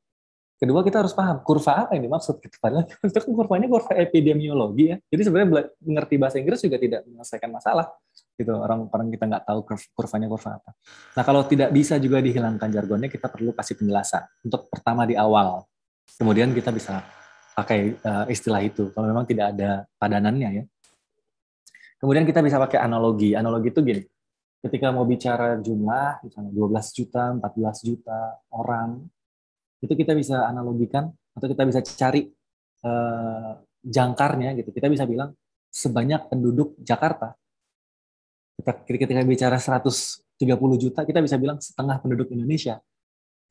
Kedua kita harus paham kurva apa yang dimaksud. Padahal kurvanya kurva epidemiologi ya. Jadi sebenarnya mengerti bahasa Inggris juga tidak menyelesaikan masalah. Gitu, orang kita nggak tahu kurvanya kurva apa. Nah kalau tidak bisa juga dihilangkan jargonnya, kita perlu kasih penjelasan untuk pertama di awal. Kemudian kita bisa pakai istilah itu kalau memang tidak ada padanannya ya. Kemudian kita bisa pakai analogi. Analogi itu gini, ketika mau bicara jumlah, misalnya 12 juta, 14 juta orang, itu kita bisa analogikan atau kita bisa cari jangkarnya gitu. Kita bisa bilang sebanyak penduduk Jakarta. Ketika bicara 130 juta, kita bisa bilang setengah penduduk Indonesia.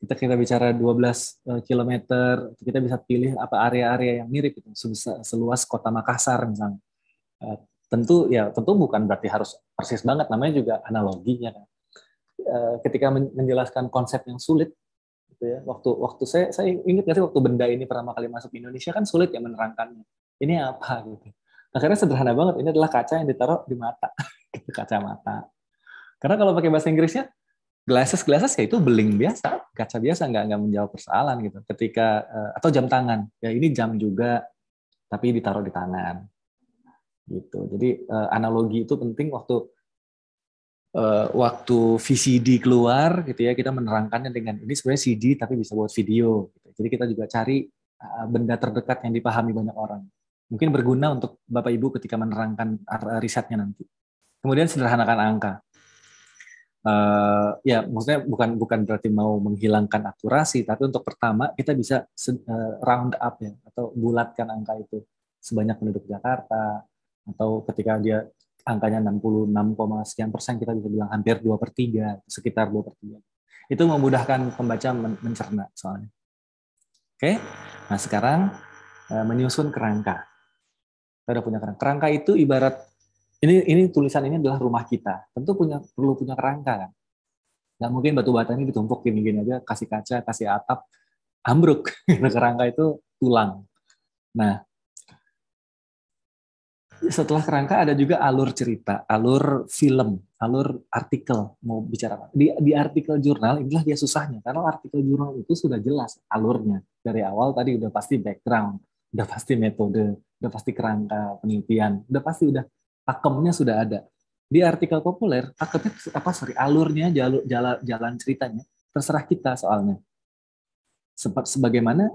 Kita bicara 12 kilometer, kita bisa pilih apa area-area yang mirip, gitu. Seluas kota Makassar misalnya. Tentu bukan berarti harus persis banget, namanya juga analoginya. Ketika menjelaskan konsep yang sulit, gitu ya, waktu saya ingat nggak sih waktu benda ini pertama kali masuk Indonesia kan sulit ya menerangkannya. Ini apa gitu. Akhirnya sederhana banget, ini adalah kaca yang ditaruh di mata. Kacamata. Karena kalau pakai bahasa Inggrisnya glasses ya itu beling biasa, kaca biasa, nggak menjawab persoalan gitu. Ketika atau jam tangan, ya ini jam juga tapi ditaruh di tangan. Gitu. Jadi analogi itu penting waktu VCD keluar gitu ya, kita menerangkannya dengan ini sebenarnya CD tapi bisa buat video gitu. Jadi kita juga cari benda terdekat yang dipahami banyak orang. Mungkin berguna untuk Bapak Ibu ketika menerangkan risetnya nanti. Kemudian sederhanakan angka. Ya maksudnya bukan berarti mau menghilangkan akurasi, tapi untuk pertama kita bisa round up ya, atau bulatkan angka itu sebanyak penduduk Jakarta, atau ketika dia angkanya 66, sekian persen, kita bisa bilang hampir 2/3, sekitar 2/3. Itu memudahkan pembaca mencerna soalnya. Oke, nah sekarang menyusun kerangka. Kita udah punya kerangka. Kerangka itu ibarat ini tulisan ini adalah rumah kita. Tentu perlu punya kerangka kan. Nggak mungkin batu bata ini ditumpuk gini-gini aja, kasih kaca, kasih atap, ambruk. Kerangka itu tulang. Nah, setelah kerangka ada juga alur cerita, alur film, alur artikel. Mau bicara apa? Di artikel jurnal inilah dia susahnya, karena artikel jurnal itu sudah jelas alurnya. Dari awal tadi udah pasti background, udah pasti metode, udah pasti kerangka penelitian, udah pasti pakemnya sudah ada. Di artikel populer, alurnya, jalan ceritanya, terserah kita soalnya. Sebagaimana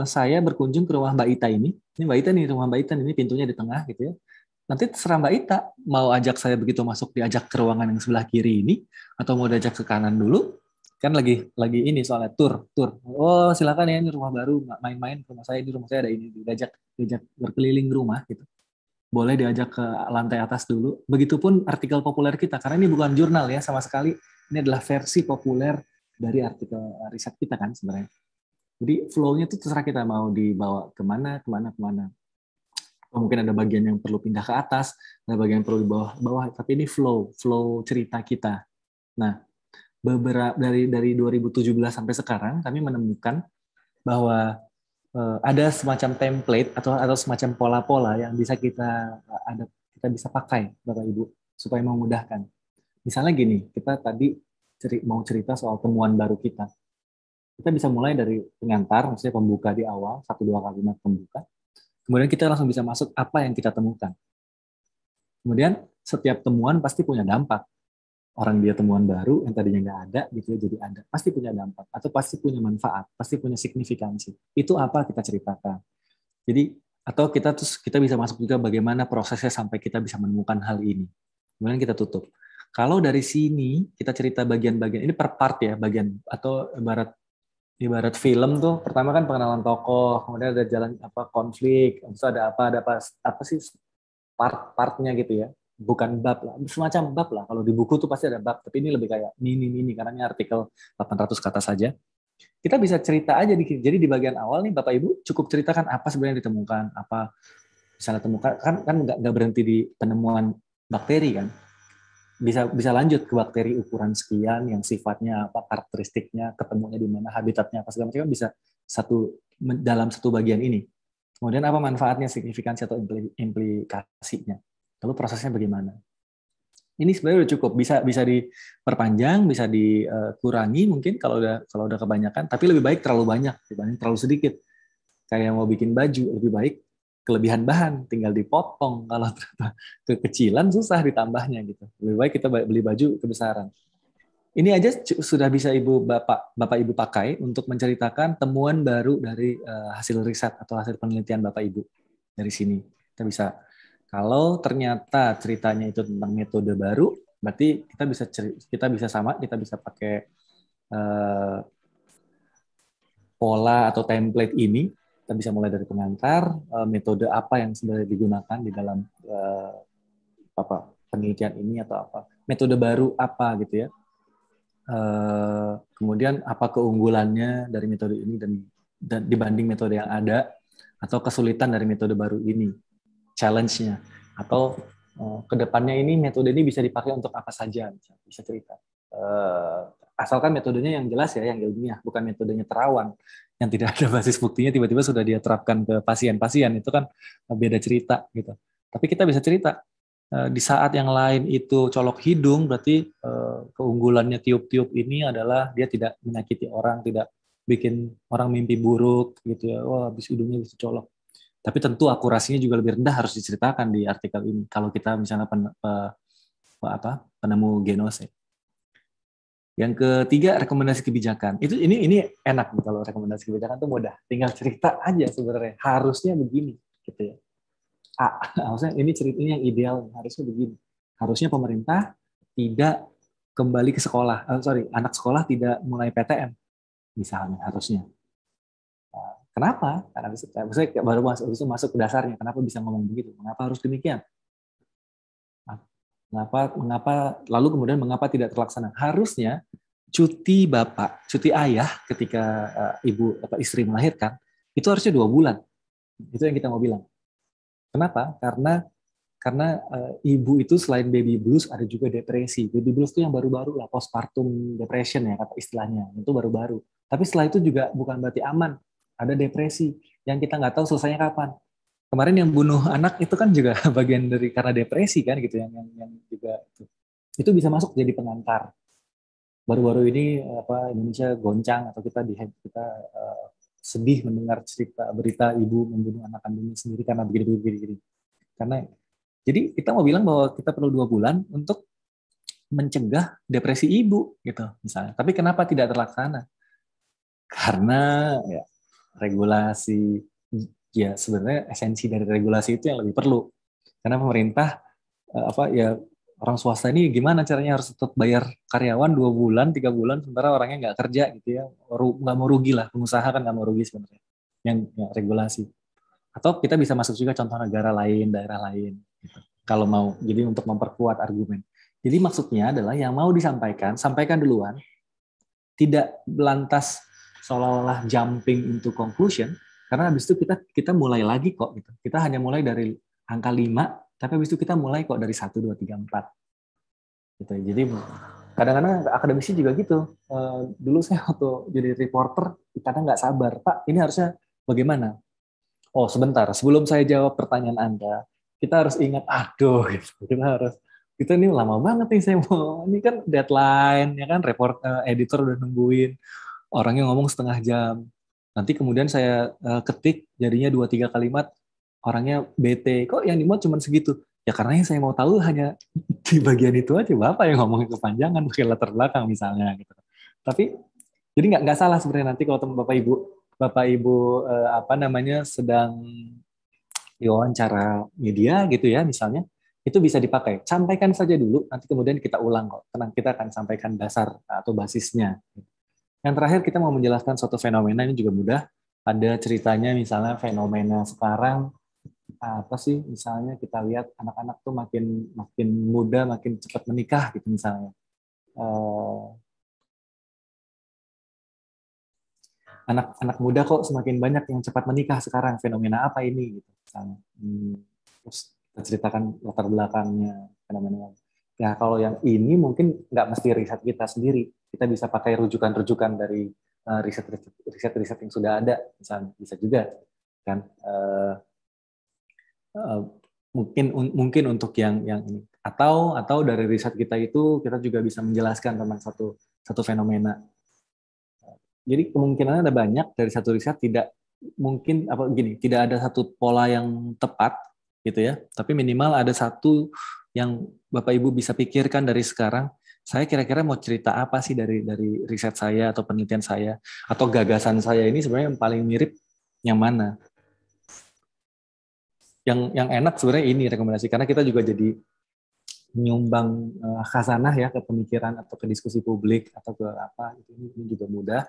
saya berkunjung ke rumah Mbak Ita ini Mbak Ita nih, rumah Mbak Ita ini pintunya di tengah gitu ya. Nanti terserah Mbak Ita mau ajak saya begitu masuk, diajak ke ruangan yang sebelah kiri ini, atau mau diajak ke kanan dulu. Kan lagi ini soalnya tur. Oh silakan ya, ini rumah baru, main-main ke rumah saya, di rumah saya ada ini, diajak berkeliling rumah gitu. Boleh diajak ke lantai atas dulu. Begitupun artikel populer kita, karena ini bukan jurnal ya sama sekali. Ini adalah versi populer dari artikel riset kita kan sebenarnya. Jadi flow-nya itu terserah kita mau dibawa kemana. Mungkin ada bagian yang perlu pindah ke atas, ada bagian yang perlu di bawah. Tapi ini flow cerita kita. Nah, dari 2017 sampai sekarang kami menemukan bahwa ada semacam template atau semacam pola-pola yang bisa kita bisa pakai, Bapak Ibu, supaya memudahkan. Misalnya gini, kita tadi mau cerita soal temuan baru kita. Kita bisa mulai dari pengantar, maksudnya pembuka di awal, 1-2 kalimat pembuka. Kemudian kita langsung bisa masuk apa yang kita temukan. Kemudian setiap temuan pasti punya dampak. Orang dia temuan baru yang tadinya nggak ada, gitu ya, jadi ada. Pasti punya dampak, atau pasti punya manfaat, pasti punya signifikansi. Itu apa kita ceritakan. Jadi, atau kita bisa masuk juga bagaimana prosesnya sampai kita bisa menemukan hal ini. Kemudian kita tutup. Kalau dari sini kita cerita bagian-bagian, ini per part ya, bagian, atau ibarat film tuh, pertama kan pengenalan tokoh, kemudian ada jalan konflik, terus ada apa sih partnya gitu ya, bukan bab lah, semacam bab lah. Kalau di buku tuh pasti ada bab, tapi ini lebih kayak mini karena ini artikel 800 kata saja. Kita bisa cerita aja jadi di bagian awal nih Bapak Ibu cukup ceritakan apa sebenarnya ditemukan, apa misalnya temukan kan nggak berhenti di penemuan bakteri kan. Bisa lanjut ke bakteri ukuran sekian, yang sifatnya apa, karakteristiknya, ketemunya di mana, habitatnya apa segala macam, bisa dalam satu bagian ini. Kemudian apa manfaatnya, signifikansi atau implikasinya. Lalu prosesnya bagaimana? Ini sebenarnya udah cukup, bisa diperpanjang, bisa dikurangi mungkin kalau udah kebanyakan, tapi lebih baik terlalu banyak dibanding terlalu sedikit. Kayak mau bikin baju, lebih baik kelebihan bahan, tinggal dipotong. Kalau kekecilan susah ditambahnya gitu. Lebih baik kita beli baju kebesaran. Ini aja sudah bisa Bapak Ibu pakai untuk menceritakan temuan baru dari hasil riset atau hasil penelitian Bapak Ibu dari sini. Kita bisa, kalau ternyata ceritanya itu tentang metode baru, berarti kita bisa pakai pola atau template ini. Kita bisa mulai dari pengantar, metode apa yang sebenarnya digunakan di dalam penelitian ini atau apa, metode baru apa gitu ya. Kemudian apa keunggulannya dari metode ini dan dibanding metode yang ada, atau kesulitan dari metode baru ini, challenge-nya, atau kedepannya ini metode ini bisa dipakai untuk apa saja, bisa cerita. Asalkan metodenya yang jelas ya, yang ilmiah, bukan metodenya terawan yang tidak ada basis buktinya tiba-tiba sudah dia terapkan ke pasien-pasien, itu kan beda cerita gitu. Tapi kita bisa cerita di saat yang lain itu colok hidung, berarti keunggulannya tiup-tiup ini adalah dia tidak menyakiti orang, tidak bikin orang mimpi buruk gitu ya. Wah, habis hidungnya bisa colok. Tapi tentu akurasinya juga lebih rendah, harus diceritakan di artikel ini. Kalau kita misalnya penemu genose. Yang ketiga, rekomendasi kebijakan. Ini enak nih, kalau rekomendasi kebijakan itu mudah. Tinggal cerita aja sebenarnya. Harusnya begini gitu ya. Harusnya ini ceritanya yang ideal, harusnya begini. Harusnya pemerintah tidak kembali ke sekolah. Anak sekolah tidak mulai PTM misalnya harusnya. Kenapa? Karena misalnya baru masuk ke dasarnya. Kenapa bisa ngomong begitu? Mengapa harus demikian? Mengapa lalu kemudian mengapa tidak terlaksana? Harusnya cuti bapak, cuti ayah ketika ibu atau istri melahirkan itu harusnya 2 bulan. Itu yang kita mau bilang. Kenapa? Karena ibu itu selain baby blues ada juga depresi. Baby blues itu yang baru-baru lah, postpartum depression ya kata istilahnya. Itu baru-baru. Tapi setelah itu juga bukan berarti aman. Ada depresi yang kita nggak tahu selesainya kapan. Kemarin yang bunuh anak itu kan juga bagian dari karena depresi kan gitu yang juga itu bisa masuk jadi pengantar. Baru-baru ini Indonesia goncang atau kita sedih mendengar berita ibu membunuh anak kandungnya sendiri karena begini. Karena jadi kita mau bilang bahwa kita perlu 2 bulan untuk mencegah depresi ibu gitu misalnya. Tapi kenapa tidak terlaksana? Karena ya, regulasi ya sebenarnya esensi dari regulasi itu yang lebih perlu. Karena pemerintah orang swasta ini gimana caranya harus tetap bayar karyawan 2 bulan, 3 bulan, sementara orangnya nggak kerja gitu ya, nggak mau rugi lah, pengusaha kan nggak mau rugi sebenarnya, yang regulasi. Atau kita bisa masuk juga contoh negara lain, daerah lain, gitu. Kalau mau, jadi untuk memperkuat argumen. Jadi maksudnya adalah yang mau disampaikan, sampaikan duluan, tidak lantas seolah-olah jumping into conclusion, karena habis itu kita mulai lagi kok, gitu. Kita hanya mulai dari angka 5, tapi habis itu kita mulai kok dari 1, 2, 3, 4. Gitu. Jadi kadang-kadang akademisi juga gitu. Dulu saya waktu jadi reporter, kadang nggak sabar. Pak, ini harusnya bagaimana? Oh, sebentar. Sebelum saya jawab pertanyaan Anda, kita harus ingat, gitu. Kita ini lama banget nih saya mau. Ini kan deadline, ya kan? Editor udah nungguin. Orangnya ngomong setengah jam. Nanti kemudian saya ketik, jadinya 2-3 kalimat, orangnya bete, kok yang dimuat cuma segitu? Ya karena yang saya mau tahu hanya di bagian itu aja, Bapak yang ngomongin kepanjangan, pakai latar belakang misalnya. Gitu. Tapi, jadi nggak salah sebenarnya nanti kalau teman Bapak Ibu sedang diwawancara media gitu ya misalnya, itu bisa dipakai. Sampaikan saja dulu, nanti kemudian kita ulang kok. Tenang, kita akan sampaikan dasar atau basisnya. Yang terakhir kita mau menjelaskan suatu fenomena, ini juga mudah. Ada ceritanya misalnya fenomena sekarang, apa sih misalnya kita lihat anak-anak tuh makin muda makin cepat menikah gitu misalnya. Anak-anak muda kok semakin banyak yang cepat menikah sekarang, fenomena apa ini gitu misalnya. Terus kita ceritakan latar belakangnya fenomena. Ya kalau yang ini mungkin nggak mesti riset kita sendiri, kita bisa pakai rujukan-rujukan dari riset-riset yang sudah ada misalnya, bisa juga kan. Mungkin untuk yang ini atau dari riset kita itu kita juga bisa menjelaskan tentang satu fenomena. Jadi kemungkinan ada banyak dari satu riset, tidak ada satu pola yang tepat gitu ya, tapi minimal ada satu yang Bapak Ibu bisa pikirkan dari sekarang, saya kira-kira mau cerita apa sih dari riset saya atau penelitian saya atau gagasan saya ini sebenarnya yang paling mirip yang mana. Yang enak sebenarnya ini rekomendasi, karena kita juga jadi menyumbang khazanah ya ke pemikiran atau ke diskusi publik atau ke apa, ini juga mudah.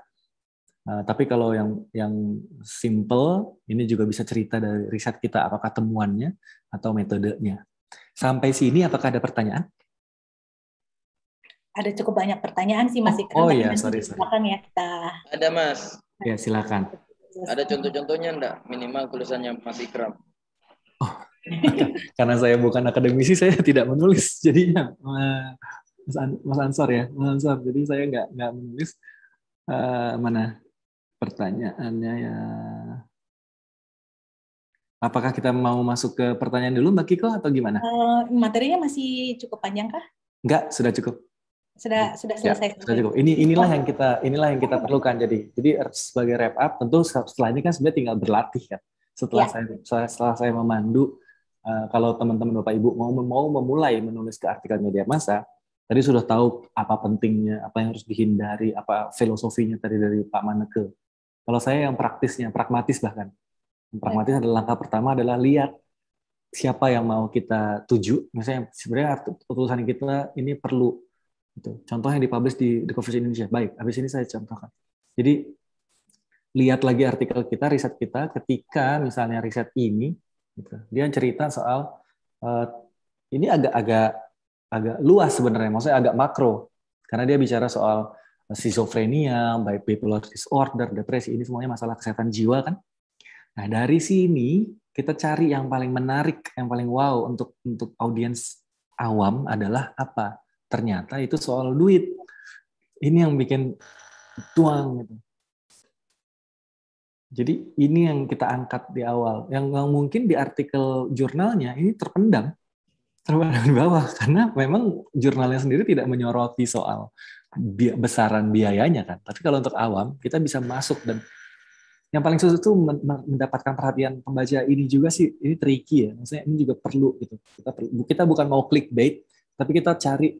Tapi kalau yang simple, ini juga bisa cerita dari riset kita, apakah temuannya atau metodenya. Sampai sini apakah ada pertanyaan? Ada cukup banyak pertanyaan sih Mas Ikram. Oh iya, sorry. Silakan ya kita. Ada Mas. Ya silakan. Ada contoh-contohnya enggak? Minimal tulisannya Mas Ikram. Oh, karena saya bukan akademisi, saya tidak menulis jadinya, Mas Ansor ya, Mas Ansor. Jadi saya nggak menulis. Mana pertanyaannya ya? Apakah kita mau masuk ke pertanyaan dulu, Mbak Kiko, atau gimana? Materinya masih cukup panjang kah? Enggak, sudah cukup. Sudah selesai. Ya, sudah cukup. Inilah yang kita perlukan. Jadi sebagai wrap up, tentu setelah ini kan sebenarnya tinggal berlatih kan. Setelah saya memandu, kalau teman-teman Bapak Ibu mau memulai menulis ke artikel media massa, tadi sudah tahu apa pentingnya, apa yang harus dihindari, apa filosofinya tadi dari Pak Maneke. Kalau saya yang praktisnya, pragmatis bahkan. Yang pragmatis adalah langkah pertama adalah lihat siapa yang mau kita tuju. Misalnya sebenarnya utusan kita ini perlu Itu contoh yang dipublish di The Conversation Indonesia. Baik, habis ini saya contohkan. Jadi lihat lagi artikel kita, riset kita, ketika misalnya riset ini, gitu, dia cerita soal ini agak luas sebenarnya, maksudnya agak makro, karena dia bicara soal schizophrenia, bipolar disorder, depresi, ini semuanya masalah kesehatan jiwa kan. Nah dari sini kita cari yang paling menarik, yang paling wow untuk audiens awam adalah apa? Ternyata itu soal duit. Ini yang bikin tuang gitu. Jadi ini yang kita angkat di awal. Yang mungkin di artikel jurnalnya ini terpendam di bawah karena memang jurnalnya sendiri tidak menyoroti soal besaran biayanya kan. Tapi kalau untuk awam kita bisa masuk, dan yang paling susah itu mendapatkan perhatian pembaca ini juga sih. Ini tricky ya. Maksudnya ini juga perlu gitu. Kita bukan mau clickbait, tapi kita cari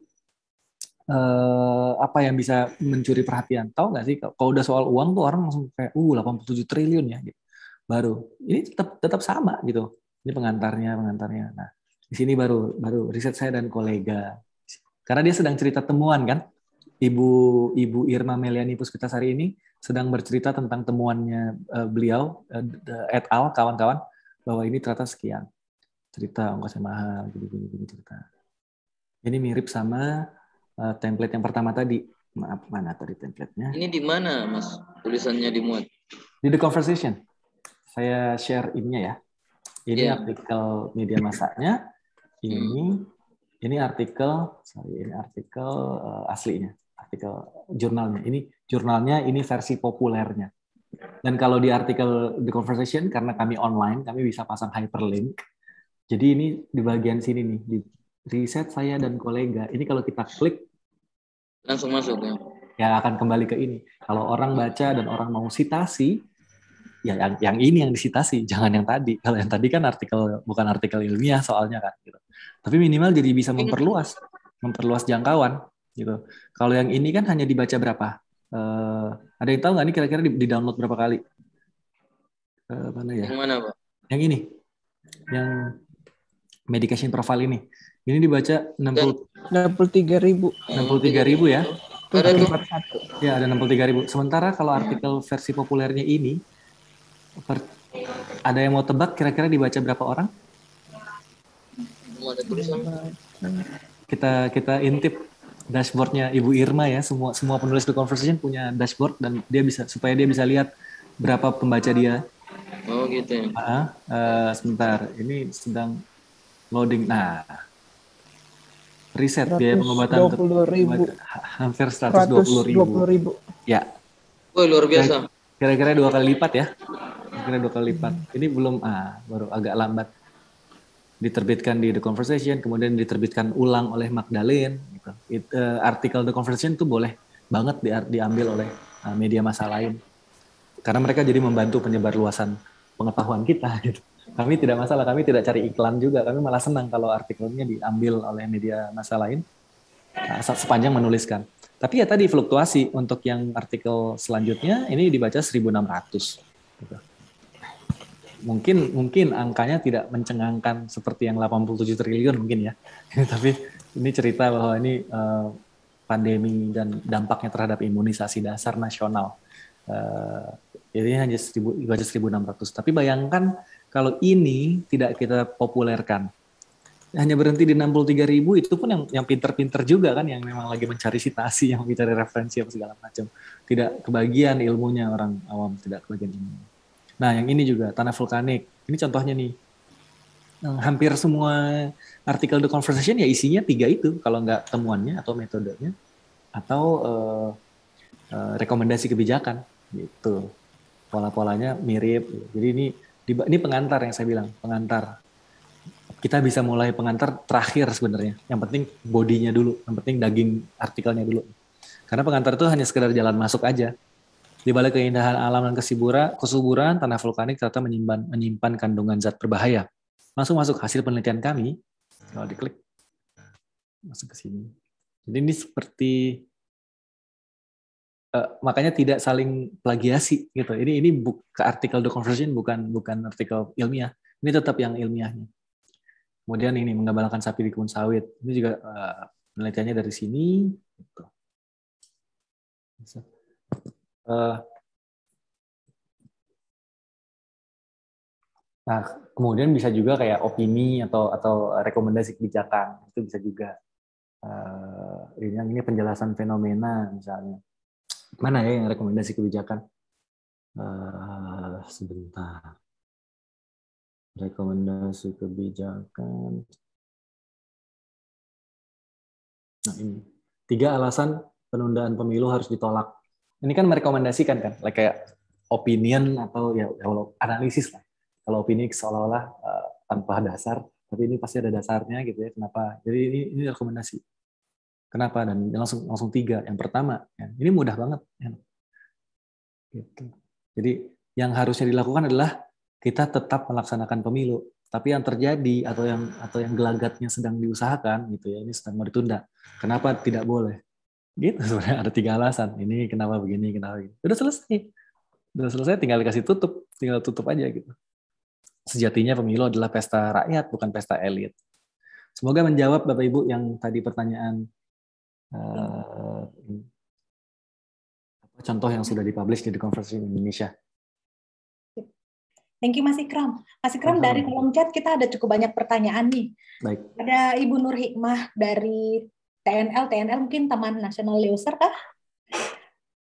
apa yang bisa mencuri perhatian. Tahu nggak sih kalau udah soal uang tuh orang langsung kayak 87 triliun ya gitu. Baru ini tetap sama gitu. Ini pengantarnya. Nah, di sini baru riset saya dan kolega. Karena dia sedang cerita temuan kan. Ibu Irma Meliani Puspitasari ini sedang bercerita tentang temuannya beliau et al. Kawan-kawan bahwa ini ternyata sekian. Cerita ongkosnya mahal gini cerita. Ini mirip sama template yang pertama tadi. Maaf, mana tadi template-nya? Ini di mana, Mas? Tulisannya dimuat? Di The Conversation. Saya share ini ya. Ini Yeah. artikel media masanya. Ini artikel, aslinya. Artikel jurnalnya. Ini jurnalnya, ini versi populernya. Dan kalau di artikel The Conversation, karena kami online, kami bisa pasang hyperlink. Jadi ini di bagian sini nih, di riset saya dan kolega. Ini kalau kita klik Langsung masuk ya? Ya akan kembali ke ini. Kalau orang baca dan orang mau sitasi, ya yang ini yang disitasi, jangan yang tadi. Kalau yang tadi kan bukan artikel ilmiah soalnya kan. Gitu. Tapi minimal jadi bisa memperluas jangkauan. Gitu. Kalau yang ini kan hanya dibaca berapa? Ada yang tahu nggak nih kira-kira di download berapa kali? Mana ya? Yang mana, Pak? Yang ini, yang medication profile ini. Ini dibaca 63.000. 63.000 ya. Ada tuh. Ya, ada 63.000. Sementara kalau artikel versi populernya ini, ada yang mau tebak kira-kira dibaca berapa orang? Ada tulisan. Kita intip dashboardnya Ibu Irma ya. Semua penulis The Conversation punya dashboard dan supaya dia bisa lihat berapa pembaca dia. Oh gitu ya. Sebentar, ini sedang loading. Nah, riset biaya pengobatan 120.000. hampir 120.000. Ya. Oh luar biasa. Kira-kira 2 kali lipat ya. Kira-kira 2 kali lipat. Ini belum baru agak lambat. Diterbitkan di The Conversation, kemudian diterbitkan ulang oleh Magdalene. Gitu. Artikel The Conversation itu boleh banget diambil oleh media massa lain. Karena mereka jadi membantu penyebar luasan pengetahuan kita. Gitu. Kami tidak masalah, kami tidak cari iklan juga. Kami malah senang kalau artikelnya diambil oleh media massa lain sepanjang menuliskan. Tapi ya tadi fluktuasi untuk yang artikel selanjutnya ini dibaca 1.600. Gitu. Mungkin angkanya tidak mencengangkan seperti yang 87 triliun mungkin ya. Tapi ini cerita bahwa ini pandemi dan dampaknya terhadap imunisasi dasar nasional. Ini hanya dibaca 1.600. Tapi bayangkan kalau ini tidak kita populerkan, hanya berhenti di 63.000, itu pun yang pinter-pinter juga kan, yang memang lagi mencari citasi, yang mencari referensi apa segala macam. Tidak kebagian ilmunya, orang awam tidak kebagian ilmunya. Nah, yang ini juga tanah vulkanik. Ini contohnya nih. Hampir semua artikel The Conversation ya isinya 3 itu, kalau nggak temuannya atau metodenya atau rekomendasi kebijakan gitu. Pola-polanya mirip. Jadi ini pengantar yang saya bilang, pengantar. Kita bisa mulai pengantar terakhir sebenarnya. Yang penting bodinya dulu, yang penting daging artikelnya dulu. Karena pengantar itu hanya sekedar jalan masuk aja. Di balik keindahan alam dan kesuburan, tanah vulkanik ternyata menyimpan kandungan zat berbahaya. Masuk hasil penelitian kami. Kalau diklik, masuk ke sini. Jadi ini seperti makanya tidak saling plagiasi gitu. Ini ke artikel The Conversation bukan artikel ilmiah. Ini tetap yang ilmiahnya. Kemudian ini menggambarkan sapi di kebun sawit. Ini juga penelitiannya dari sini. Gitu. Uh, Nah, kemudian bisa juga kayak opini atau rekomendasi kebijakan, itu bisa juga. Ini penjelasan fenomena misalnya. Mana ya yang rekomendasi kebijakan? Sebentar. Rekomendasi kebijakan. Nah ini 3 alasan penundaan pemilu harus ditolak. Ini kan merekomendasikan kan, kayak opinion atau ya analisis lah. Kalau opini seolah-olah tanpa dasar, tapi ini pasti ada dasarnya gitu ya. Kenapa? Jadi ini rekomendasi. Kenapa? Dan langsung 3. Yang pertama, ya, ini mudah banget. Ya. Gitu. Jadi yang harusnya dilakukan adalah kita tetap melaksanakan pemilu. Tapi yang terjadi atau yang gelagatnya sedang diusahakan gitu ya, ini sedang mau ditunda. Kenapa tidak boleh? Gitu sebenarnya ada 3 alasan. Ini kenapa begini, kenapa begini. Udah selesai, tinggal dikasih tinggal tutup aja gitu. Sejatinya pemilu adalah pesta rakyat, bukan pesta elit. Semoga menjawab Bapak Ibu yang tadi pertanyaan contoh yang sudah dipublish di The Conversation Indonesia. Thank you Mas Ikram. Mas Ikram, dari kolom chat kita ada cukup banyak pertanyaan nih. Baik. Ada Ibu Nur Hikmah dari TNL mungkin Taman Nasional Leuser kah?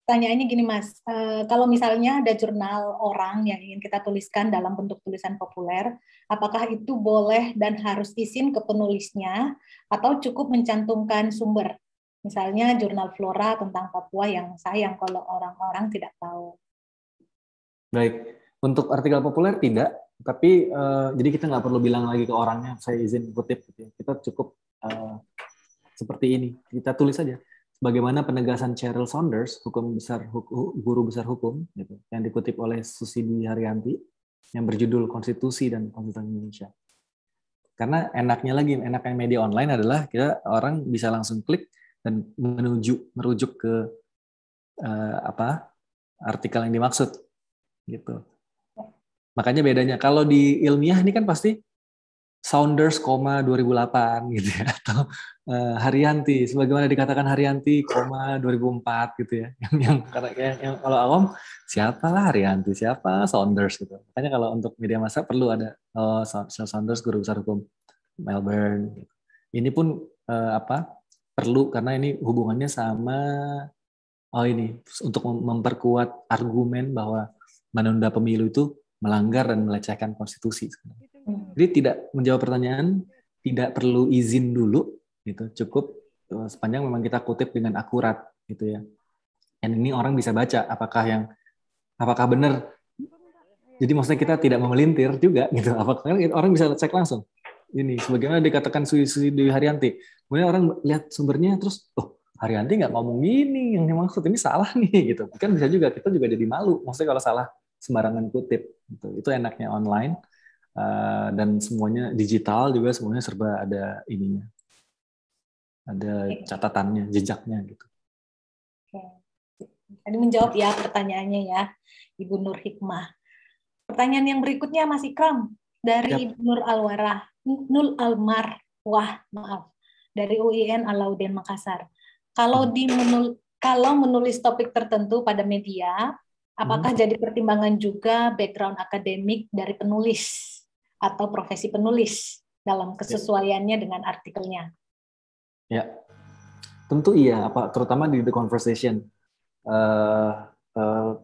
Pertanyaannya gini Mas, kalau misalnya ada jurnal orang yang ingin kita tuliskan dalam bentuk tulisan populer, apakah itu boleh dan harus izin ke penulisnya atau cukup mencantumkan sumber? Misalnya jurnal Flora tentang Papua yang sayang kalau orang-orang tidak tahu. Baik, untuk artikel populer tidak, tapi jadi kita nggak perlu bilang lagi ke orangnya saya izin kutip, gitu. Kita cukup seperti ini, kita tulis saja. Bagaimana penegasan Cheryl Saunders, guru besar hukum, gitu, yang dikutip oleh Susi Dwi Haryanti, yang berjudul Konstitusi dan Konstitusi Indonesia. Karena enaknya media online adalah orang bisa langsung klik dan merujuk ke artikel yang dimaksud, gitu. Makanya bedanya kalau di ilmiah ini kan pasti Saunders, 2008 gitu ya, atau Haryanti, sebagaimana dikatakan Haryanti, 2004 gitu ya. Yang kalau awam siapa lah Haryanti, siapa Saunders gitu. Makanya kalau untuk media massa perlu ada Saunders, guru besar hukum Melbourne. Gitu. Ini pun perlu karena ini hubungannya sama ini untuk memperkuat argumen bahwa menunda pemilu itu melanggar dan melecehkan konstitusi. Jadi tidak menjawab pertanyaan, tidak perlu izin dulu, gitu. Cukup sepanjang memang kita kutip dengan akurat, gitu ya. Dan ini orang bisa baca apakah benar. Jadi maksudnya kita tidak memelintir juga, gitu. Apakah orang bisa cek langsung. Ini sebagaimana dikatakan Susi Dewi Haryanti. Kemudian orang lihat sumbernya terus, Haryanti nggak ngomong gini, yang dimaksud ini salah nih, gitu. Kan bisa juga kita juga jadi malu. Maksudnya kalau salah sembarangan kutip, gitu. Itu enaknya online. Dan semuanya digital juga, semuanya serba ada ininya, ada catatannya, jejaknya gitu. Tadi menjawab ya pertanyaannya ya, Ibu Nur Hikmah. Pertanyaan yang berikutnya Mas Ikram dari Nur Almarwah, dari UIN Alauddin Makassar. Kalau menulis topik tertentu pada media, apakah jadi pertimbangan juga background akademik dari penulis atau profesi penulis dalam kesesuaiannya dengan artikelnya? Ya, tentu iya. Terutama di The Conversation.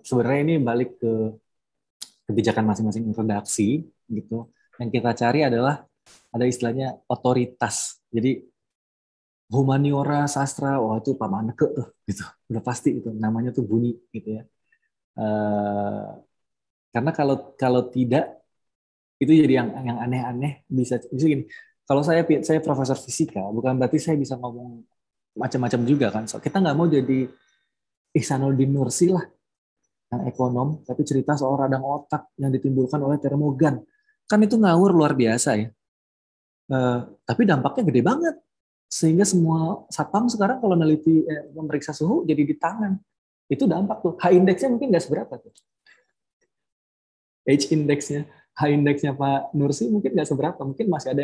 Sebenarnya ini balik ke kebijakan masing-masing redaksi, gitu. Yang kita cari adalah ada istilahnya otoritas. Jadi humaniora, sastra, itu Pak Maneke tuh, gitu. Udah pasti itu namanya tuh bunyi, gitu ya. Karena kalau tidak itu jadi yang aneh-aneh bisa gini. Kalau saya profesor fisika, bukan berarti saya bisa ngomong macam-macam juga kan. So, kita nggak mau jadi Ihsanuddin Nursi lah, yang ekonom, tapi cerita soal radang otak yang ditimbulkan oleh termogan. Kan itu ngawur luar biasa ya. Tapi dampaknya gede banget. Sehingga semua satpam sekarang kalau meneliti memeriksa suhu jadi di tangan. Itu dampak tuh. H-indeksnya mungkin nggak seberapa tuh. H-indeksnya Pak Nursi mungkin nggak seberapa, mungkin masih ada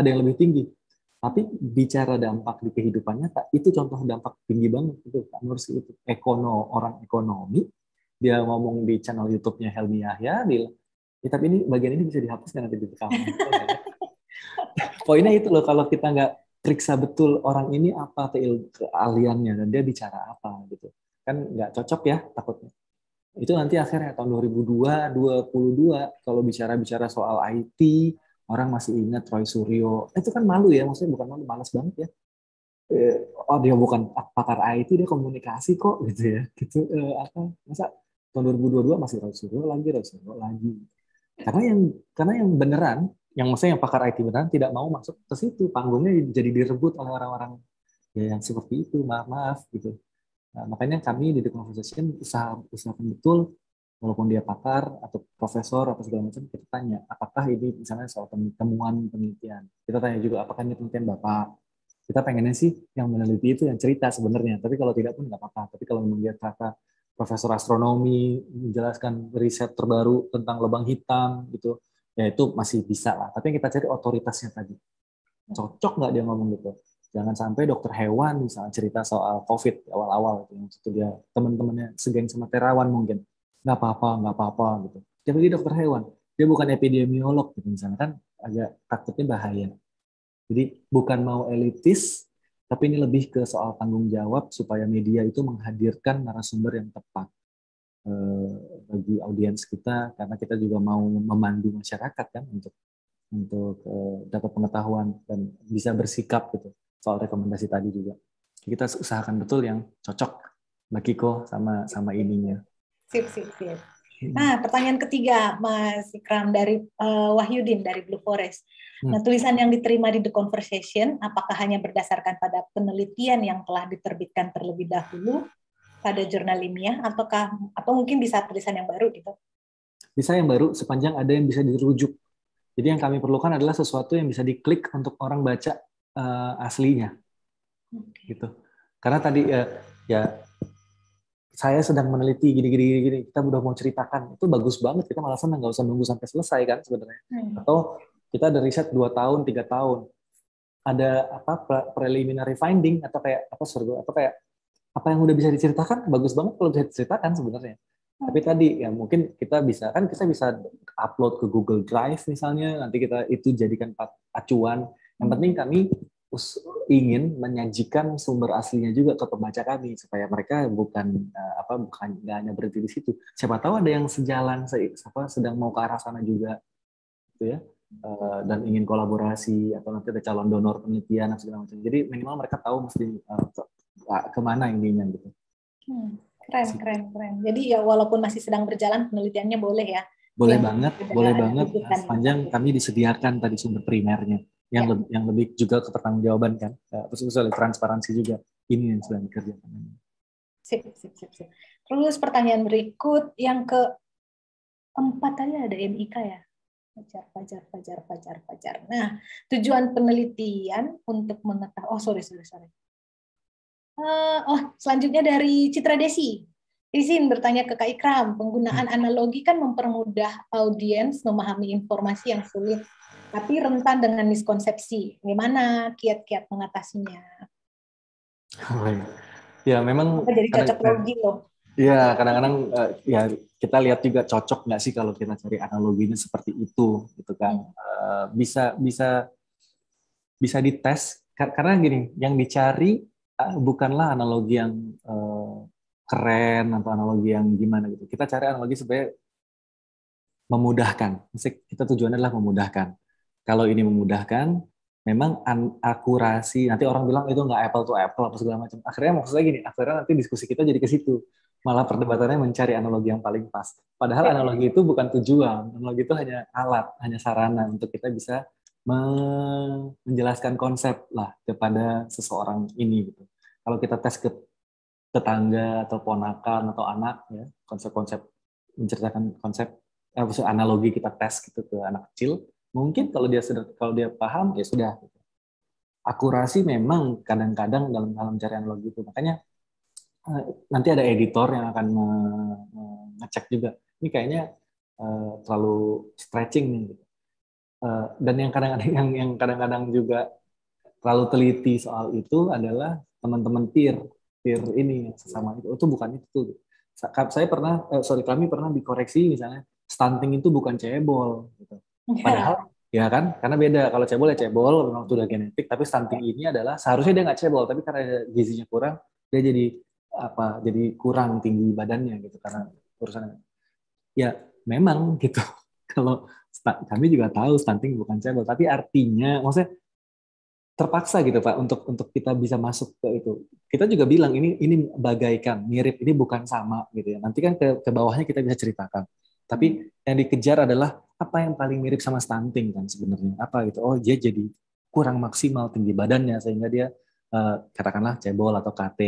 yang lebih tinggi. Tapi bicara dampak di kehidupan nyata, itu contoh dampak tinggi banget itu Kak Nursi itu. Orang ekonomi, dia ngomong di channel YouTube-nya Helmi Yahya, bilang, ya, tapi ini bagian ini bisa dihapuskan nanti di rekaman. Poinnya itu loh, kalau kita nggak periksa betul orang ini apa keahliannya dan dia bicara apa gitu, kan nggak cocok ya takutnya. Itu nanti akhirnya tahun 2022 kalau bicara soal IT, orang masih ingat Roy Suryo. Itu kan malu ya, maksudnya bukan malu, malas banget ya. Oh dia bukan pakar IT, dia komunikasi kok gitu ya. Gitu masa tahun 2022 masih Roy Suryo lagi. Karena yang beneran, yang maksudnya yang pakar IT beneran tidak mau masuk ke situ, panggungnya jadi direbut oleh orang-orang ya yang seperti itu, maaf gitu. Nah, makanya kami di The Conversation usahakan betul, walaupun dia pakar atau profesor atau segala macam, kita tanya apakah ini misalnya soal temuan penelitian. Kita tanya juga apakah ini penelitian Bapak. Kita pengennya sih yang meneliti itu yang cerita sebenarnya, tapi kalau tidak pun nggak apa-apa. Tapi kalau memang dia kata profesor astronomi menjelaskan riset terbaru tentang lubang hitam gitu, ya itu masih bisa lah. Tapi yang kita cari otoritasnya tadi. Cocok nggak dia ngomong gitu? Jangan sampai dokter hewan misalnya cerita soal COVID awal-awal gitu, yang itu dia teman-temannya segeng sama terawan mungkin nggak apa-apa gitu. Dia pergi dokter hewan, dia bukan epidemiolog gitu misalnya, kan agak takutnya bahaya. Jadi bukan mau elitis, tapi ini lebih ke soal tanggung jawab supaya media itu menghadirkan narasumber yang tepat bagi audiens kita, karena kita juga mau memandu masyarakat kan untuk dapat pengetahuan dan bisa bersikap gitu soal rekomendasi tadi juga. Kita usahakan betul yang cocok Mbak Kiko sama ininya. Sip. Nah, pertanyaan ketiga Mas Ikram dari Wahyudin dari Blue Forest. Nah, tulisan yang diterima di The Conversation apakah hanya berdasarkan pada penelitian yang telah diterbitkan terlebih dahulu pada jurnal ilmiah atau mungkin bisa tulisan yang baru gitu? Bisa yang baru sepanjang ada yang bisa dirujuk. Jadi yang kami perlukan adalah sesuatu yang bisa diklik untuk orang baca aslinya, gitu. Karena tadi ya saya sedang meneliti gini, kita udah mau ceritakan, itu bagus banget, kita malah senang, nggak usah nunggu sampai selesai kan sebenarnya. Atau kita ada riset 2 tahun, 3 tahun, ada preliminary finding atau kayak apa yang udah bisa diceritakan, bagus banget kalau bisa diceritakan sebenarnya. Tapi tadi ya mungkin kita bisa upload ke Google Drive misalnya, nanti kita itu jadikan acuan. Yang penting kami ingin menyajikan sumber aslinya juga ke pembaca kami supaya mereka bukan nggak hanya berhenti di situ. Siapa tahu ada yang sejalan sedang mau ke arah sana juga, gitu ya, dan ingin kolaborasi atau nanti ada calon donor penelitian dan segala macam. Jadi minimal mereka tahu mesti kemana ininya gitu. Keren. Jadi ya walaupun masih sedang berjalan penelitiannya boleh ya. Boleh banget. Sepanjang kami disediakan tadi sumber primernya. Yang lebih juga ke pertanggungjawaban kan, soal transparansi juga, ini yang sedang dikerjakan. Sip. Terus pertanyaan berikut yang keempat tadi ada MIK ya, pajar. Nah, tujuan penelitian untuk mengetahui, sorry. Selanjutnya dari Citra Desi. Izin bertanya ke Kak Ikram, penggunaan analogi kan mempermudah audiens memahami informasi yang sulit, tapi rentan dengan miskonsepsi. Gimana kiat-kiat mengatasinya? Ya memang. Jadi cocok logi loh. Ya kadang-kadang ya kita lihat juga cocok nggak sih kalau kita cari analoginya seperti itu, gitu kan? Bisa dites karena gini, yang dicari bukanlah analogi yang keren atau analogi yang gimana gitu. Kita cari analogi supaya memudahkan. Kita tujuannya adalah memudahkan. Kalau ini memudahkan, memang akurasi, nanti orang bilang itu nggak apple to apple apa segala macam. Akhirnya maksudnya gini, nanti diskusi kita jadi ke situ. Malah perdebatannya mencari analogi yang paling pas. Padahal analogi itu bukan tujuan. Analogi itu hanya alat, hanya sarana untuk kita bisa menjelaskan konsep lah kepada seseorang ini gitu. Kalau kita tes ke tetangga atau ponakan atau anak ya, konsep-konsep menceritakan konsep analogi kita tes gitu ke anak kecil, mungkin kalau dia paham ya sudah. Akurasi memang kadang-kadang dalam mencari analogi itu, makanya nanti ada editor yang akan ngecek juga. Ini kayaknya terlalu stretching nih. Dan yang kadang-kadang juga terlalu teliti soal itu adalah teman-teman peer ini sesama itu bukan itu. Kami pernah dikoreksi misalnya stunting itu bukan cebol gitu. Padahal ya kan, karena beda. Kalau cebol ya cebol, memang itu udah genetik. Tapi stunting ini adalah seharusnya dia nggak cebol, tapi karena gizinya kurang, dia jadi kurang tinggi badannya gitu karena urusan. Ya memang gitu. Kalau kami juga tahu stunting bukan cebol, tapi artinya, maksudnya terpaksa gitu Pak untuk kita bisa masuk ke itu. Kita juga bilang ini bagaikan mirip, ini bukan sama gitu ya. Nanti kan ke bawahnya kita bisa ceritakan. Tapi yang dikejar adalah apa yang paling mirip sama stunting kan sebenarnya. Apa gitu. Oh, dia jadi kurang maksimal tinggi badannya sehingga dia katakanlah cebol atau KT.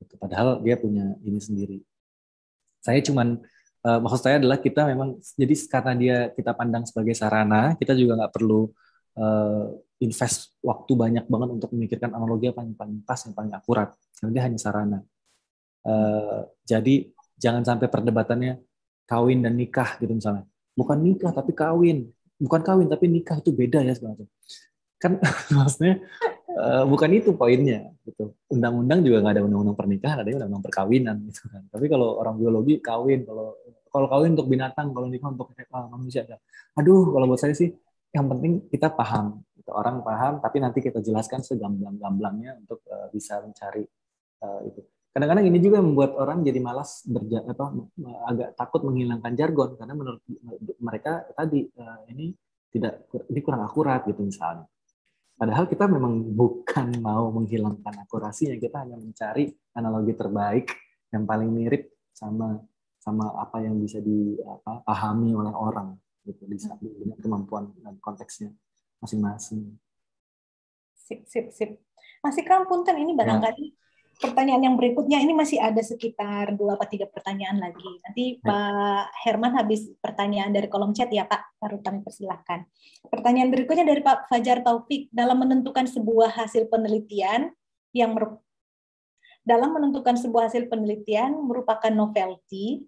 Gitu. Padahal dia punya ini sendiri. Maksud saya adalah kita memang jadi karena kita pandang sebagai sarana, kita juga nggak perlu invest waktu banyak banget untuk memikirkan analogi apa yang paling pas, yang paling akurat. Karena dia hanya sarana. Jadi jangan sampai perdebatannya kawin dan nikah gitu misalnya. Bukan nikah tapi kawin. Bukan kawin tapi nikah itu beda ya sebenarnya. Kan maksudnya bukan itu poinnya. Gitu. Undang-undang juga nggak ada undang-undang pernikahan, ada undang-undang perkawinan. Gitu kan. Tapi kalau orang biologi kawin, kalau kawin untuk binatang, kalau nikah untuk manusia. Aduh, kalau buat saya sih yang penting kita paham, orang paham, tapi nanti kita jelaskan segamblang-gamblangnya untuk bisa mencari itu. Kadang-kadang ini juga membuat orang jadi malas agak takut menghilangkan jargon karena menurut mereka tadi ini kurang akurat gitu misalnya. Padahal kita memang bukan mau menghilangkan akurasinya, kita hanya mencari analogi terbaik yang paling mirip sama apa yang bisa dipahami oleh orang. Gitu, dengan kemampuan dan konteksnya masing-masing. Sip. Mas Ikram, punten ini barangkali pertanyaan yang berikutnya ini masih ada sekitar 2 atau 3 pertanyaan lagi. Nanti Pak Herman habis pertanyaan dari kolom chat ya Pak, baru kami persilahkan. Pertanyaan berikutnya dari Pak Fajar Taufik, dalam menentukan sebuah hasil penelitian merupakan novelty,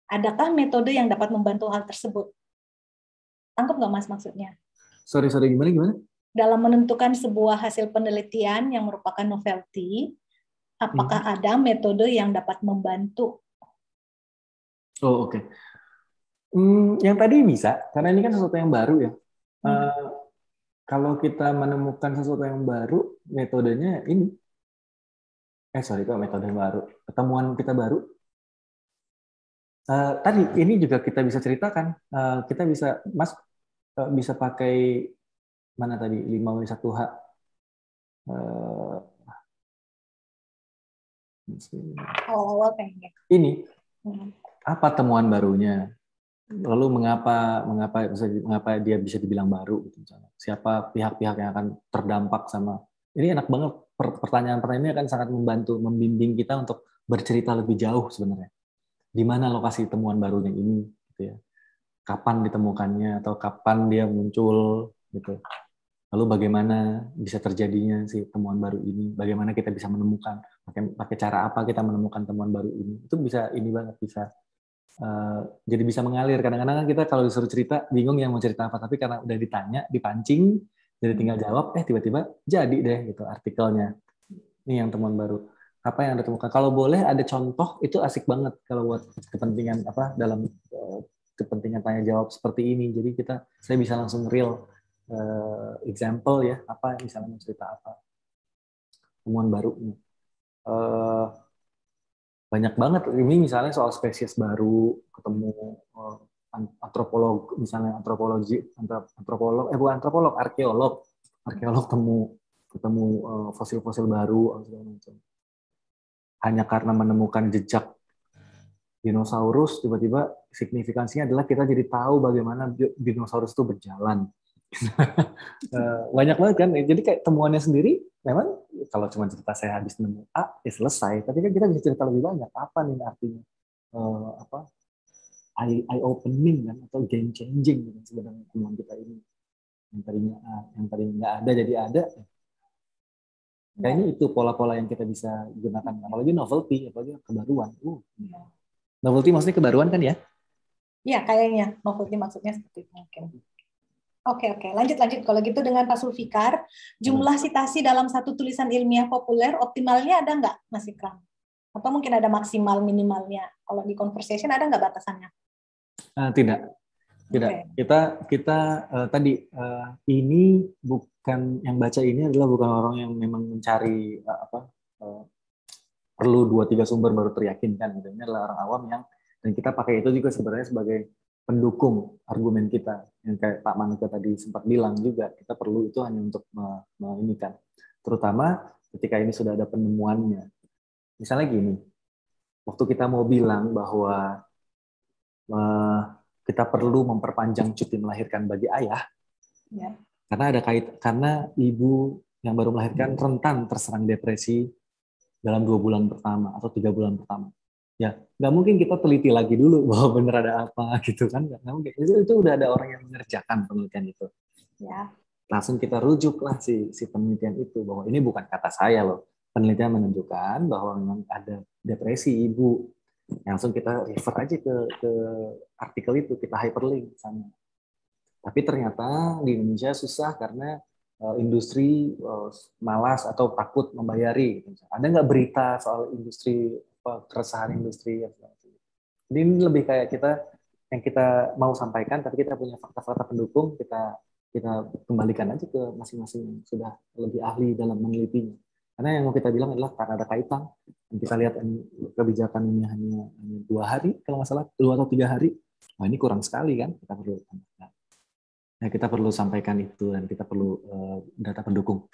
adakah metode yang dapat membantu hal tersebut? Tangkap nggak Mas maksudnya? Sorry, gimana? Dalam menentukan sebuah hasil penelitian yang merupakan novelty, apakah ada metode yang dapat membantu? Oh, oke. Yang tadi bisa, karena ini kan sesuatu yang baru ya. Kalau kita menemukan sesuatu yang baru, metodenya ini. Metode baru. Ketemuan kita baru. Tadi ini juga kita bisa ceritakan. Kita bisa, Mas bisa pakai mana tadi 5W1H. Ini apa temuan barunya? Lalu mengapa dia bisa dibilang baru? Gitu, misalnya. Siapa pihak-pihak yang akan terdampak sama? Ini enak banget. Pertanyaan-pertanyaan ini akan sangat membimbing kita untuk bercerita lebih jauh sebenarnya. Di mana lokasi temuan barunya ini? Gitu ya. Kapan ditemukannya atau kapan dia muncul? Gitu. Lalu bagaimana bisa terjadinya si temuan baru ini? Bagaimana kita bisa menemukan? Pakai cara apa kita menemukan temuan baru ini? Itu bisa jadi bisa mengalir. Kadang-kadang kan kita kalau disuruh cerita bingung yang mau cerita apa, tapi karena udah ditanya, dipancing, jadi tinggal jawab, tiba-tiba jadi deh gitu artikelnya. Ini yang temuan baru. Apa yang Anda temukan? Kalau boleh ada contoh, itu asik banget kalau buat kepentingan dalam kepentingan tanya jawab seperti ini. Jadi saya bisa langsung real example ya, apa misalnya mau cerita apa temuan barunya. Banyak banget ini misalnya soal spesies baru, ketemu arkeolog ketemu fosil-fosil baru segala macam. Hanya karena menemukan jejak dinosaurus, tiba-tiba signifikansinya adalah kita jadi tahu bagaimana dinosaurus itu berjalan. Banyak banget kan, jadi kayak temuannya sendiri memang kalau cuma cerita saya habis nemu A ya selesai, tapi kan kita bisa cerita lebih banyak apa nih artinya, eye opening kan atau game changing gitu, sebenarnya temuan kita ini yang tadinya nggak ada jadi ada. Kayaknya itu pola-pola yang kita bisa gunakan, apalagi novelty, apalagi kebaruan. Novelty maksudnya kebaruan kan ya? Iya, kayaknya novelty maksudnya seperti itu mungkin. Oke, lanjut. Kalau gitu dengan Pak Sulfikar, jumlah sitasi dalam satu tulisan ilmiah populer optimalnya ada nggak, Mas Ikram? Atau mungkin ada maksimal minimalnya? Kalau di conversation ada nggak batasannya? Tidak. Okay. Kita tadi ini bukan yang baca ini adalah bukan orang yang memang mencari perlu 2-3 sumber baru teryakinkan. Ini adalah orang awam dan kita pakai itu juga sebenarnya sebagai pendukung argumen kita, yang kayak Pak Maneka tadi sempat bilang juga, kita perlu itu hanya untuk menginikan, terutama ketika ini sudah ada penemuannya. Misalnya gini, waktu kita mau bilang bahwa kita perlu memperpanjang cuti melahirkan bagi ayah, ya. Karena ibu yang baru melahirkan rentan terserang depresi dalam 2 bulan pertama atau 3 bulan pertama. Ya, nggak mungkin kita teliti lagi dulu bahwa benar ada apa gitu kan, nggak mungkin. Itu udah ada orang yang mengerjakan penelitian itu. Ya. Langsung kita rujuklah si penelitian itu bahwa ini bukan kata saya loh. Penelitian menunjukkan bahwa memang ada depresi ibu. Langsung kita refer aja ke artikel itu, kita hyperlink sama. Tapi ternyata di Indonesia susah karena industri malas atau takut membayari. Ada nggak berita soal industri, keresahan industri? Jadi ini lebih kayak yang kita mau sampaikan, tapi kita punya fakta-fakta pendukung, kita kembalikan aja ke masing-masing yang sudah lebih ahli dalam menelitinya. Karena yang mau kita bilang adalah karena ada kaitan. Dan kita lihat kebijakan ini hanya 2 hari, kalau nggak salah 2 atau 3 hari. Wah, ini kurang sekali kan? Kita perlu sampaikan itu, dan kita perlu data pendukung.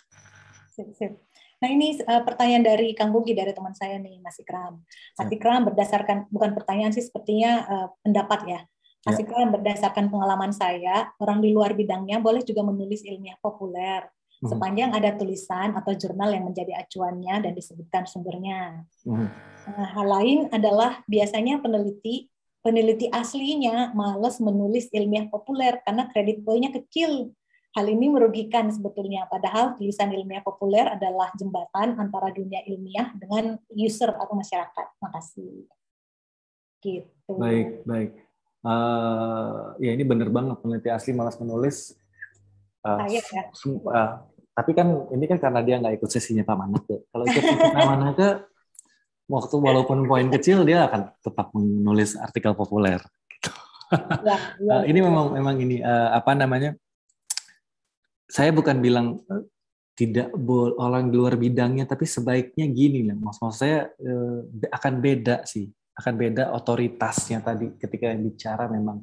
Sip. Nah, ini pertanyaan dari Kang Bugi, dari teman saya nih, Mas Ikram. Mas Ikram, berdasarkan, bukan pertanyaan sih, sepertinya pendapat ya. Mas Ikram, berdasarkan pengalaman saya, orang di luar bidangnya boleh juga menulis ilmiah populer, sepanjang ada tulisan atau jurnal yang menjadi acuannya dan disebutkan sumbernya. Hal lain adalah biasanya peneliti aslinya malas menulis ilmiah populer karena kredit poinnya kecil. Hal ini merugikan sebetulnya, padahal tulisan ilmiah populer adalah jembatan antara dunia ilmiah dengan user atau masyarakat. Makasih. Gitu. Baik. Ya ini benar banget, peneliti asli malas menulis. Tapi kan ini kan karena dia nggak ikut sesinya Pak Maneka. Kalau ikut Pak Maneka, waktu walaupun poin kecil dia akan tetap menulis artikel populer. Gitu. Ini memang ini saya bukan bilang tidak boleh orang di luar bidangnya, tapi sebaiknya gini lah. Maksud saya akan beda otoritasnya tadi ketika bicara memang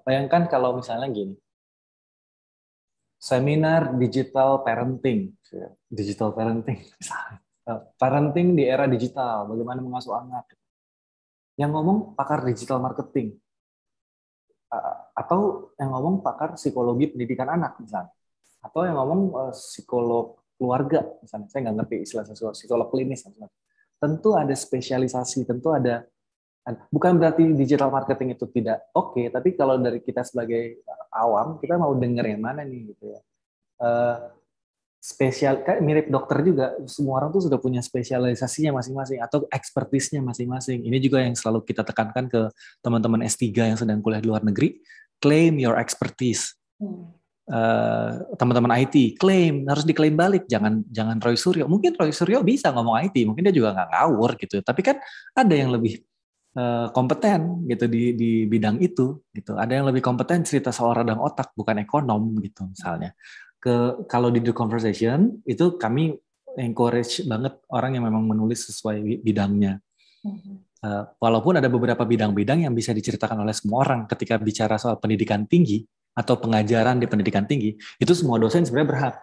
bayangkan kalau misalnya gini, seminar digital parenting misalnya, parenting di era digital, bagaimana mengasuh anak, yang ngomong pakar digital marketing, atau yang ngomong pakar psikologi pendidikan anak misalnya, atau yang ngomong psikolog keluarga misalnya, saya nggak ngerti istilah psikolog klinis misalnya. Tentu ada spesialisasi, tentu ada, bukan berarti digital marketing itu tidak oke, tapi kalau dari kita sebagai awam, kita mau dengar yang mana nih gitu ya. Spesial, kayak mirip dokter juga, semua orang tuh sudah punya spesialisasinya masing-masing atau expertise-nya masing-masing. Ini juga yang selalu kita tekankan ke teman-teman S3 yang sedang kuliah di luar negeri, claim your expertise. Teman-teman IT, harus diklaim balik, jangan Roy Suryo. Mungkin Roy Suryo bisa ngomong IT, mungkin dia juga nggak ngawur gitu, tapi kan ada yang lebih kompeten gitu di bidang itu gitu. Ada yang lebih kompeten cerita soal radang otak, bukan ekonom gitu misalnya. Kalau di The Conversation itu kami encourage banget orang yang memang menulis sesuai bidangnya. Walaupun ada beberapa bidang-bidang yang bisa diceritakan oleh semua orang ketika bicara soal pendidikan tinggi atau pengajaran di pendidikan tinggi, itu semua dosen sebenarnya berhak.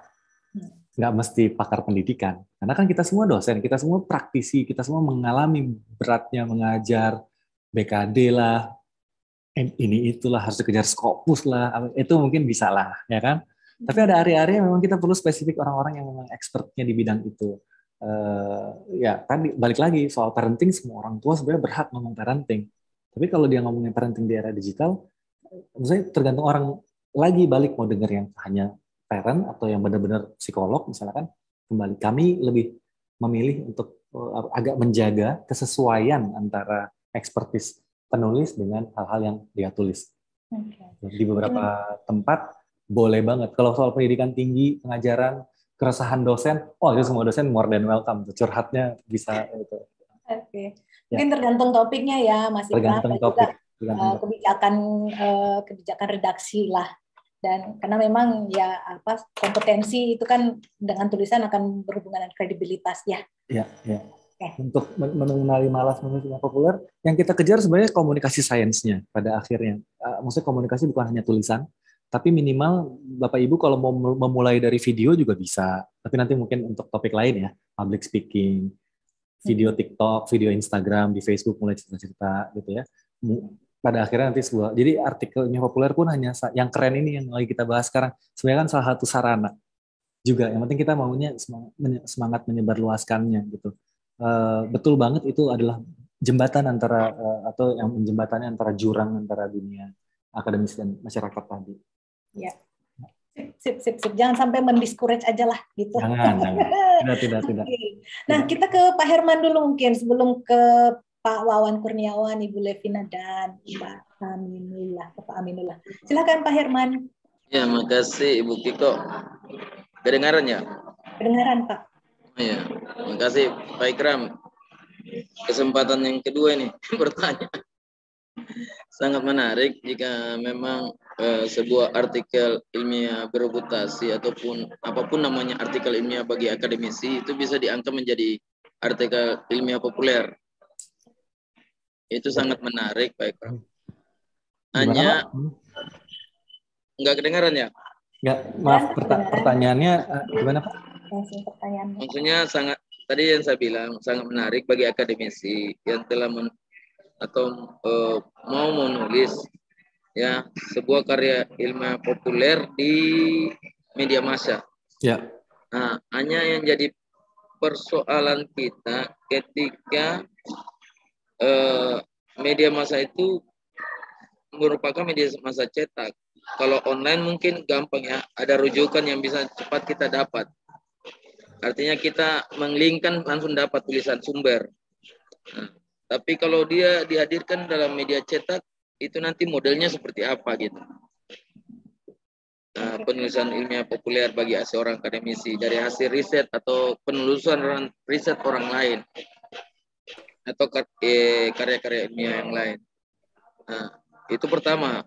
Nggak mesti pakar pendidikan. Karena kan kita semua dosen, kita semua praktisi, kita semua mengalami beratnya mengajar, BKD lah, ini itulah, harus dikejar Scopus lah, itu mungkin bisa lah, ya kan? Tapi ada area-area yang memang kita perlu spesifik orang-orang yang memang expertnya di bidang itu. Ya tadi balik lagi soal parenting, semua orang tua sebenarnya berhak ngomong parenting. Tapi kalau dia ngomongin parenting di era digital, maksudnya tergantung orang lagi balik mau denger yang hanya parent atau yang benar-benar psikolog misalkan. Kembali kami lebih memilih untuk agak menjaga kesesuaian antara expertise penulis dengan hal-hal yang dia tulis. Oke. Di beberapa tempat boleh banget. Kalau soal pendidikan tinggi, pengajaran, keresahan dosen, itu semua dosen more than welcome. Curhatnya bisa itu. Oke. Ya. Mungkin tergantung topiknya ya, Mas Ikram, Tergantung dan topik. juga kebijakan redaksi lah. Dan karena memang ya kompetensi itu kan dengan tulisan akan berhubungan dengan kredibilitas ya. Ya. Oke. Untuk mengenali malas menulis ilmiah populer, yang kita kejar sebenarnya komunikasi sainsnya pada akhirnya. Maksudnya komunikasi bukan hanya tulisan, tapi minimal Bapak Ibu kalau mau memulai dari video juga bisa. Tapi nanti mungkin untuk topik lain ya, public speaking, video TikTok, video Instagram, di Facebook mulai cerita-cerita gitu ya. Pada akhirnya nanti jadi artikel ilmiah populer pun hanya yang keren ini yang lagi kita bahas sekarang. Sebenarnya kan salah satu sarana juga. Yang penting kita maunya semangat menyebarluaskannya gitu. Betul banget itu adalah jembatan antara atau yang menjembatannya antara jurang antara dunia akademis dan masyarakat tadi. Ya. Sip. Jangan sampai mendiscourage aja lah gitu. Jangan. Tidak. Nah, kita ke Pak Herman dulu mungkin sebelum ke Pak Wawan Kurniawan, Ibu Levina dan Pak Aminullah. Silakan Pak Herman. Ya, makasih Ibu Kiko. Kedengaran ya? Kedengaran Pak. Ya, makasih Pak Ikram. Kesempatan yang kedua ini bertanya. Sangat menarik jika memang sebuah artikel ilmiah bereputasi ataupun apapun namanya artikel ilmiah bagi akademisi itu bisa diangkat menjadi artikel ilmiah populer. Itu sangat menarik Pak Ikram. Hanya nggak kedengaran ya? Nggak, maaf pertanyaannya gimana Pak? Maksudnya sangat tadi yang saya bilang sangat menarik bagi akademisi yang telah mau menulis ya sebuah karya ilmiah populer di media massa. Ya. Nah, hanya yang jadi persoalan kita ketika media massa itu merupakan media massa cetak. Kalau online mungkin gampang ya, ada rujukan yang bisa cepat kita dapat. Artinya kita menglinkkan langsung dapat tulisan sumber. Nah, tapi kalau dia dihadirkan dalam media cetak, itu nanti modelnya seperti apa gitu. Nah, penulisan ilmiah populer bagi seorang akademisi dari hasil riset atau penelusuran riset orang lain atau karya-karya ilmiah yang lain. Nah, itu pertama,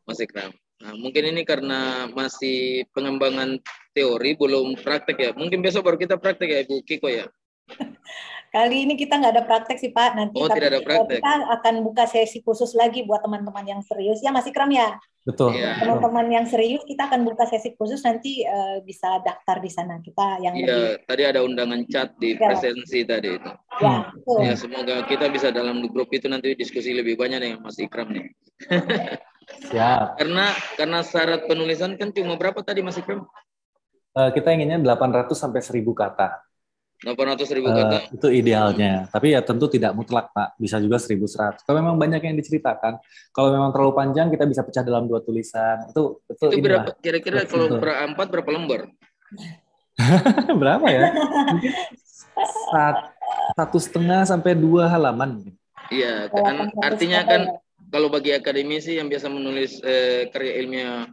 Mas Ikram. Nah, mungkin ini karena masih pengembangan teori, belum praktek ya. Mungkin besok baru kita praktek ya, Ibu Kiko ya. Kali ini kita nggak ada praktek sih Pak. Nanti tidak ada praktek. Kita akan buka sesi khusus lagi buat teman-teman yang serius. Ya Mas Ikram ya? Betul. Ya. Teman-teman yang serius kita akan buka sesi khusus nanti bisa daftar di sana. Kita yang lebih... tadi ada undangan chat di presensi tadi itu. Ya, betul. Ya, semoga kita bisa dalam grup itu nanti diskusi lebih banyak dengan Mas Ikram nih. Siap. Karena syarat penulisan kan cuma berapa tadi Mas Ikram? Kita inginnya 800 sampai 1000 kata. 800.000 kata. Itu idealnya. Tapi ya tentu tidak mutlak, Pak. Bisa juga 1100. Kalau memang banyak yang diceritakan, kalau memang terlalu panjang kita bisa pecah dalam 2 tulisan. Itu berapa kira-kira kalau per A4 berapa lembar? Berapa ya? Mungkin 1,5 sampai 2 halaman. Iya, kan artinya kan kalau bagi akademisi yang biasa menulis karya ilmiah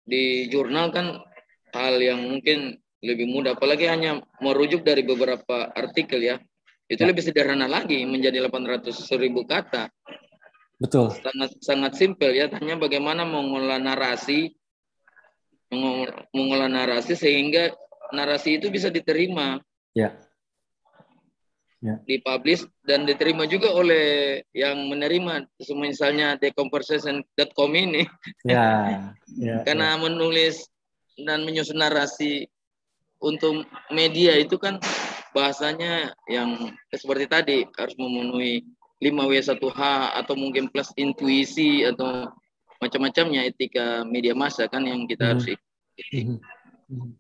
di jurnal kan hal yang mungkin lebih mudah, apalagi hanya merujuk dari beberapa artikel ya. Itu lebih sederhana lagi menjadi 800.000 kata. Betul. Sangat simpel ya, hanya bagaimana mengolah narasi sehingga narasi itu bisa diterima. Ya. Dipublish dan diterima juga oleh yang menerima, misalnya theconversation.com ini. Ya. Karena menulis dan menyusun narasi untuk media itu kan bahasanya yang seperti tadi harus memenuhi 5W1H atau mungkin plus intuisi atau macam-macamnya etika media massa kan yang kita harus ikuti.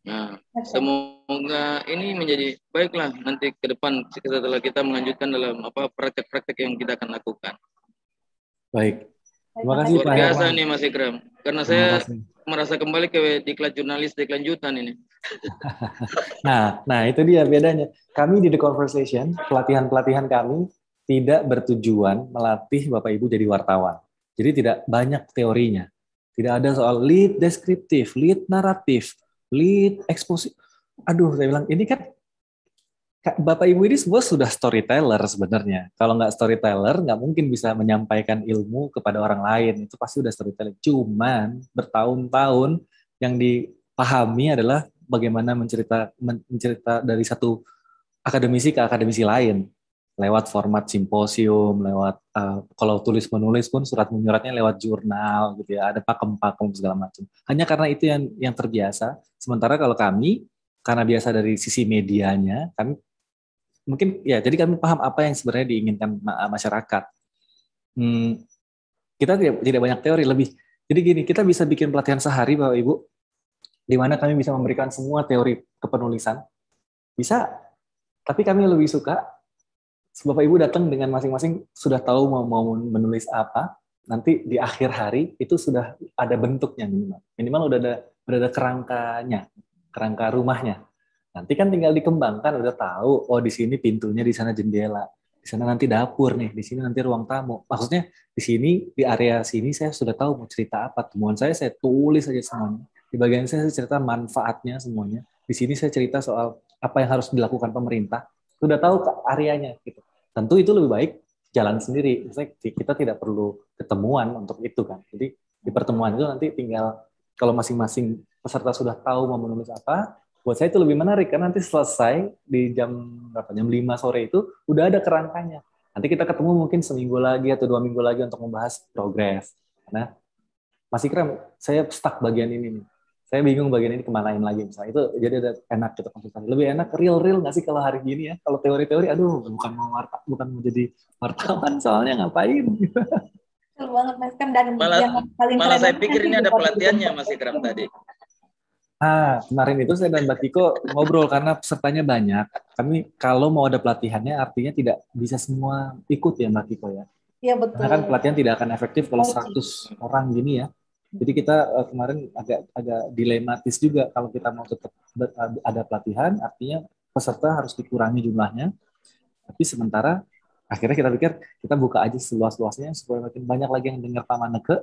Nah, semoga ini menjadi baiklah nanti ke depan setelah kita melanjutkan dalam praktek-praktek yang kita akan lakukan. Baik. Terima kasih Pak. Luar biasa nih Mas Ikram. Karena saya merasa kembali ke diklat jurnalis lanjutan ini. Nah, itu dia bedanya. Kami di The Conversation, pelatihan kami tidak bertujuan melatih Bapak Ibu jadi wartawan. Jadi tidak banyak teorinya. Tidak ada soal lead deskriptif, lead naratif, lead eksposif. Aduh, saya bilang ini kan Bapak Ibu ini semua sudah storyteller sebenarnya. Kalau nggak storyteller, nggak mungkin bisa menyampaikan ilmu kepada orang lain. Itu pasti udah storytelling. Cuman bertahun-tahun yang dipahami adalah bagaimana mencerita dari satu akademisi ke akademisi lain. Lewat format simposium, lewat kalau tulis menulis pun surat menyuratnya lewat jurnal gitu ya, ada pakem-pakem segala macam. Hanya karena itu yang terbiasa. Sementara kalau kami karena biasa dari sisi medianya, kami mungkin ya jadi kami paham apa yang sebenarnya diinginkan masyarakat. Kita tidak banyak teori lebih. Jadi gini, kita bisa bikin pelatihan sehari Bapak Ibu, di mana kami bisa memberikan semua teori kepenulisan. Bisa, tapi kami lebih suka Bapak Ibu datang dengan masing-masing sudah tahu mau menulis apa, nanti di akhir hari itu sudah ada bentuknya minimal. Minimal udah ada kerangkanya, kerangka rumahnya. Nanti kan tinggal dikembangkan, udah tahu, oh di sini pintunya, di sana jendela, di sana nanti dapur nih, di sini nanti ruang tamu. Maksudnya di sini, di area sini saya sudah tahu mau cerita apa. Temuan saya tulis aja semuanya. Di bagian saya cerita manfaatnya semuanya. Di sini saya cerita soal apa yang harus dilakukan pemerintah. Sudah tahu areanya gitu. Tentu itu lebih baik jalan sendiri. Misalnya kita tidak perlu ketemuan untuk itu kan. Jadi di pertemuan itu nanti tinggal kalau masing-masing peserta sudah tahu mau menulis apa, buat saya itu lebih menarik karena nanti selesai di jam 5 sore itu udah ada kerangkanya. Nanti kita ketemu mungkin seminggu lagi atau 2 minggu lagi untuk membahas progres. Nah, Mas Ikram, saya stuck bagian ini nih. Saya bingung bagian ini kemanain lagi misalnya. Itu jadi ada enak gitu konsultasi. Lebih enak real nggak sih kalau hari gini ya? Kalau teori-teori, aduh bukan mau jadi wartawan soalnya ngapain? Betul banget Mas Ikram, dan yang paling malah keren saya pikir ini ada pelatihannya Mas Ikram tadi. Kemarin itu saya dan Mbak Kiko ngobrol karena pesertanya banyak. Kami kalau mau ada pelatihannya artinya tidak bisa semua ikut ya Mbak Kiko ya. Iya betul. Karena kan pelatihan tidak akan efektif kalau 100 orang gini ya. Jadi kita kemarin agak dilematis juga kalau kita mau tetap ada pelatihan, artinya peserta harus dikurangi jumlahnya. Tapi sementara akhirnya kita pikir kita buka aja seluas-luasnya supaya makin banyak lagi yang dengar Pak Maneke.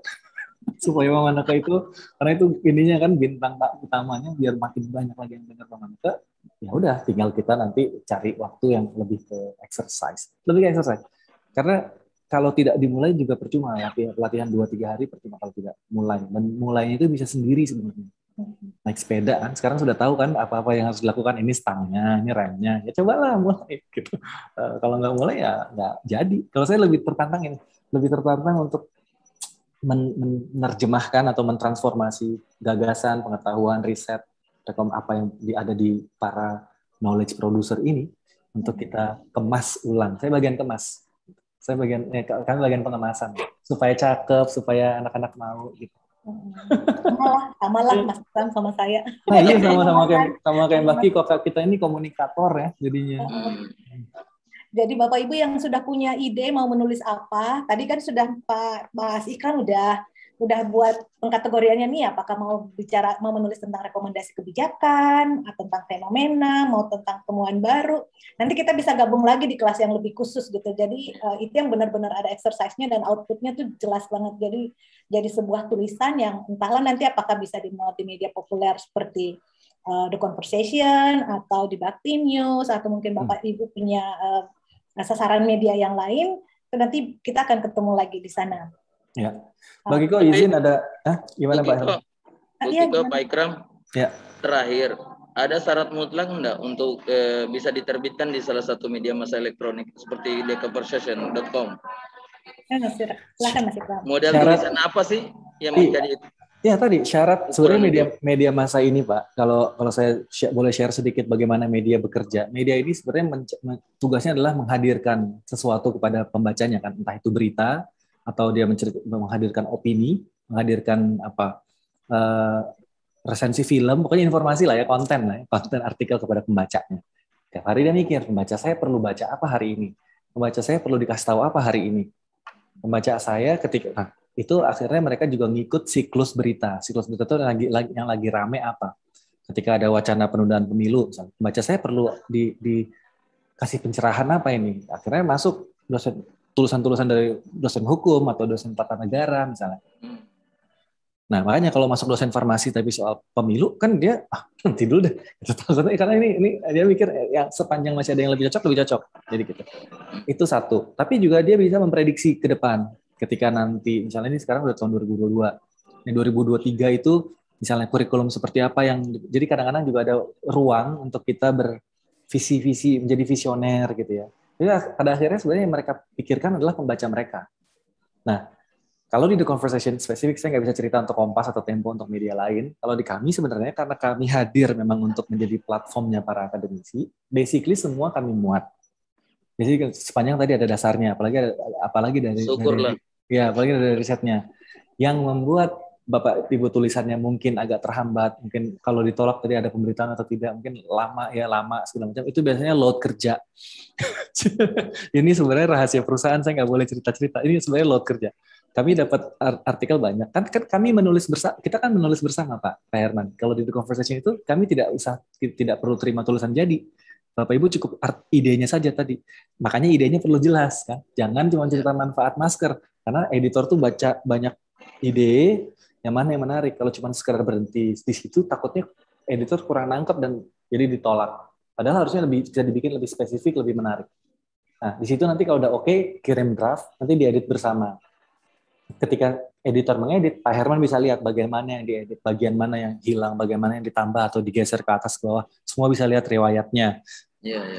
Supaya Pak Maneke itu, karena itu ininya kan bintang utamanya, biar makin banyak lagi yang dengar Pak Maneke. Ya udah, tinggal kita nanti cari waktu yang lebih ke exercise. Lebih ke exercise. Karena kalau tidak dimulai juga percuma, latihan 2-3 hari percuma kalau tidak mulai. Dan mulainya itu bisa sendiri sebenarnya. Naik sepeda kan, sekarang sudah tahu kan apa-apa yang harus dilakukan, ini stangnya, ini remnya, ya cobalah mulai gitu. Kalau nggak mulai ya nggak jadi. Kalau saya lebih tertantang untuk menerjemahkan atau mentransformasi gagasan, pengetahuan, riset, apa yang ada di para knowledge producer ini untuk kita kemas ulang. Saya bagian kemas. Kami bagian pengemasan supaya cakep, supaya anak-anak mau gitu. Sama lah Mas Ikram sama saya. Nah, iya sama kayak Mbak Kiko, kita ini komunikator ya jadinya. Jadi Bapak Ibu yang sudah punya ide mau menulis apa, tadi kan sudah Pak Mas Ikram udah buat pengkategoriannya nih, apakah mau menulis tentang rekomendasi kebijakan, atau tentang fenomena, mau tentang temuan baru. Nanti kita bisa gabung lagi di kelas yang lebih khusus gitu. Jadi itu yang benar-benar ada exercise-nya dan output-nya tuh jelas banget. Jadi sebuah tulisan yang entahlah nanti apakah bisa di multimedia populer seperti The Conversation atau di Bakti News, atau mungkin Bapak Ibu punya sasaran media yang lain, nanti kita akan ketemu lagi di sana. Ya, Mbak Kiko izin ada, gimana Pak? Kiko, Pak Ikram, ya. Terakhir, ada syarat mutlak enggak untuk bisa diterbitkan di salah satu media massa elektronik seperti theconversation.com? Silakan Mas Ikram. Model tulisan apa sih yang menjadi itu? Ya tadi syarat sebenarnya media massa ini Pak. Kalau saya boleh share sedikit bagaimana media bekerja. Media ini sebenarnya tugasnya adalah menghadirkan sesuatu kepada pembacanya kan, entah itu berita atau dia menghadirkan opini, menghadirkan resensi film, pokoknya informasi lah ya, konten artikel kepada pembacanya. Tiap hari dia mikir, pembaca saya perlu baca apa hari ini, pembaca saya perlu dikasih tahu apa hari ini, pembaca saya ketika itu akhirnya mereka juga ngikut siklus berita itu yang lagi rame apa. Ketika ada wacana penundaan pemilu, misalnya, pembaca saya perlu dikasih pencerahan apa ini, akhirnya masuk dosen. tulisan-tulisan dari dosen hukum atau dosen tata negara misalnya. Nah, makanya kalau masuk dosen farmasi tapi soal pemilu kan dia nanti dulu deh. Karena ini dia mikir yang sepanjang masih ada yang lebih cocok. Jadi gitu. Itu satu. Tapi juga dia bisa memprediksi ke depan. Ketika nanti misalnya ini sekarang udah tahun 2022. Di 2023 itu misalnya kurikulum seperti apa yang jadi kadang-kadang juga ada ruang untuk kita bervisi-visi menjadi visioner gitu ya. Jadi pada akhirnya sebenarnya yang mereka pikirkan adalah pembaca mereka. Nah, kalau di The Conversation spesifik, saya nggak bisa cerita untuk Kompas atau Tempo untuk media lain. Kalau di kami sebenarnya karena kami hadir memang untuk menjadi platformnya para akademisi, basically semua kami muat. Jadi sepanjang tadi ada dasarnya, apalagi dari risetnya. Yang membuat Bapak Ibu tulisannya mungkin agak terhambat, mungkin kalau ditolak tadi ada pemberitaan atau tidak, mungkin lama segala macam. Itu biasanya load kerja. Ini sebenarnya rahasia perusahaan, saya nggak boleh cerita-cerita. Ini sebenarnya load kerja. Kami dapat artikel banyak. Kan kami kita kan menulis bersama Pak Herman. Kalau di The Conversation itu kami tidak perlu terima tulisan jadi. Bapak Ibu cukup idenya saja tadi. Makanya idenya perlu jelas kan. Jangan cuma cerita manfaat masker karena editor tuh baca banyak ide yang mana yang menarik. Kalau cuma sekedar berhenti di situ takutnya editor kurang nangkep dan jadi ditolak. Padahal harusnya bisa dibikin lebih spesifik, lebih menarik. Nah, di situ nanti kalau udah oke, kirim draft, nanti diedit bersama. Ketika editor mengedit, Pak Herman bisa lihat bagian mana yang diedit, bagian mana yang hilang, bagaimana yang ditambah atau digeser ke atas ke bawah. Semua bisa lihat riwayatnya.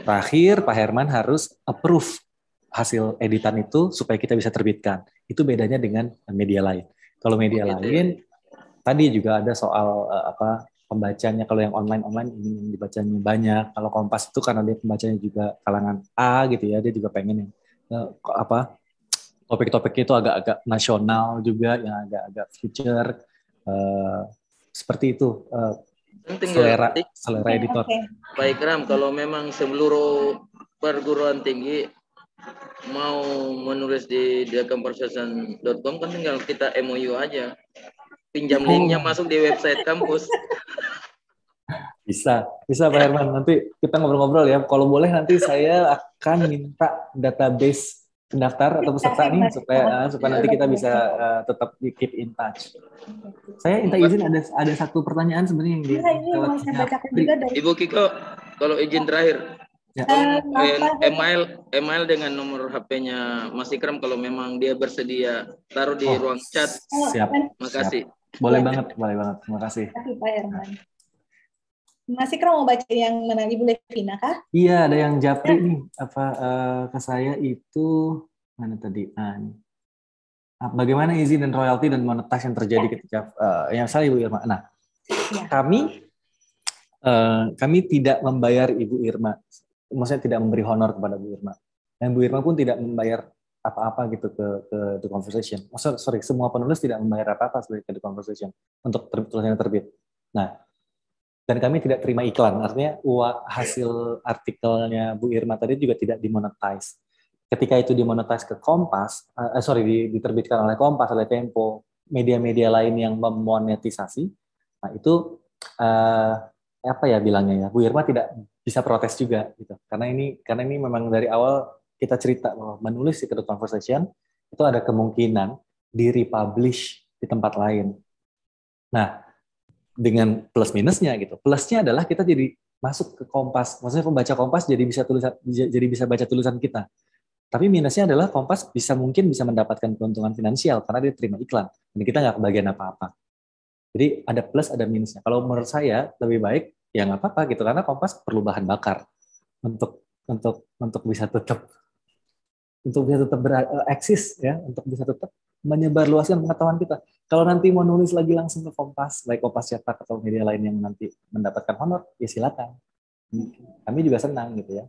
Terakhir, Pak Herman harus approve hasil editan itu supaya kita bisa terbitkan. Itu bedanya dengan media lain. Kalau media lain, tadi juga ada soal pembacanya. Kalau yang online ini yang dibacanya banyak. Kalau Kompas itu karena dia pembacanya juga kalangan A gitu ya, dia juga pengen yang topik-topiknya itu agak-agak nasional juga, yang agak-agak future, seperti itu. Selera editor. Pak Ikram, kalau memang seluruh perguruan tinggi mau menulis di theconversation.com kan tinggal kita MOU aja. Pinjam linknya masuk di website kampus. Bisa Pak Herman. Nanti kita ngobrol-ngobrol ya. Kalau boleh nanti saya akan minta database pendaftar atau peserta nih supaya nanti kita bisa tetap keep in touch. Saya minta izin ada satu pertanyaan sebenarnya yang Ibu Kiko, kalau izin terakhir. Email dengan nomor HP-nya Mas Ikram kalau memang dia bersedia taruh di ruang chat. Siap. Makasih. Boleh banget. Terima kasih. Terima kasih Pak Herman. Mas Ikram mau baca yang mana, Ibu Levina kah? Iya, ada yang japri nih ke saya itu mana tadi? Bagaimana izin dan royalti dan monetize yang terjadi ketika yang saya Ibu Irma. Nah, kami tidak membayar Ibu Irma. Maksudnya tidak memberi honor kepada Bu Irma. Dan Bu Irma pun tidak membayar apa-apa gitu ke The Conversation. Semua penulis tidak membayar apa-apa ke The Conversation untuk tulisannya terbit. Nah, dan kami tidak terima iklan. Artinya hasil artikelnya Bu Irma tadi juga tidak dimonetize. Ketika itu dimonetize ke Kompas, diterbitkan oleh Kompas, oleh Tempo, media-media lain yang memonetisasi, nah itu bilangnya ya, Bu Irma tidak bisa protes juga gitu. Karena ini memang dari awal kita cerita bahwa menulis di The Conversation itu ada kemungkinan di-republish di tempat lain. Nah, dengan plus minusnya gitu. Plusnya adalah kita jadi masuk ke Kompas. Maksudnya pembaca Kompas jadi bisa baca tulisan kita. Tapi minusnya adalah Kompas mungkin bisa mendapatkan keuntungan finansial karena dia terima iklan. Dan kita nggak kebagian apa-apa. Jadi ada plus, ada minusnya. Kalau menurut saya lebih baik ya nggak apa-apa gitu karena Kompas perlu bahan bakar untuk bisa tetap bereksis ya, untuk bisa tetap menyebarluaskan pengetahuan kita. Kalau nanti mau nulis lagi langsung ke Kompas, baik Kompas cetak atau media lain yang nanti mendapatkan honor, ya silakan. Kami juga senang gitu ya.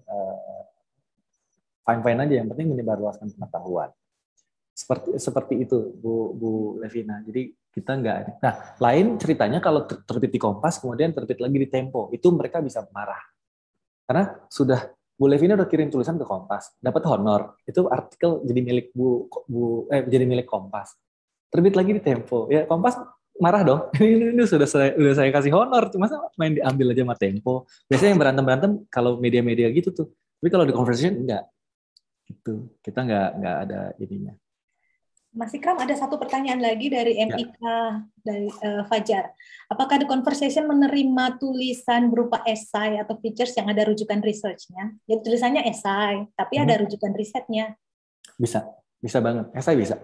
Fine-fine aja, yang penting menyebarluaskan pengetahuan. Seperti itu Bu Levina. Jadi kita nggak. Nah, lain ceritanya kalau terbit di Kompas kemudian terbit lagi di Tempo, itu mereka bisa marah. Karena Bu Levina udah kirim tulisan ke Kompas, dapat honor. Itu artikel jadi milik jadi milik Kompas. Terbit lagi di Tempo. Ya Kompas marah dong. Ini sudah saya kasih honor, cuma main diambil aja sama Tempo. Biasanya yang berantem kalau media-media gitu tuh. Tapi kalau di Conversation enggak. Gitu. Kita nggak ada ininya. Mas Ikram, ada satu pertanyaan lagi dari MIK dari Fajar. Apakah The Conversation menerima tulisan berupa esai atau features yang ada rujukan research-nya? Jadi tulisannya esai, tapi ada rujukan risetnya. Bisa banget. Esai bisa.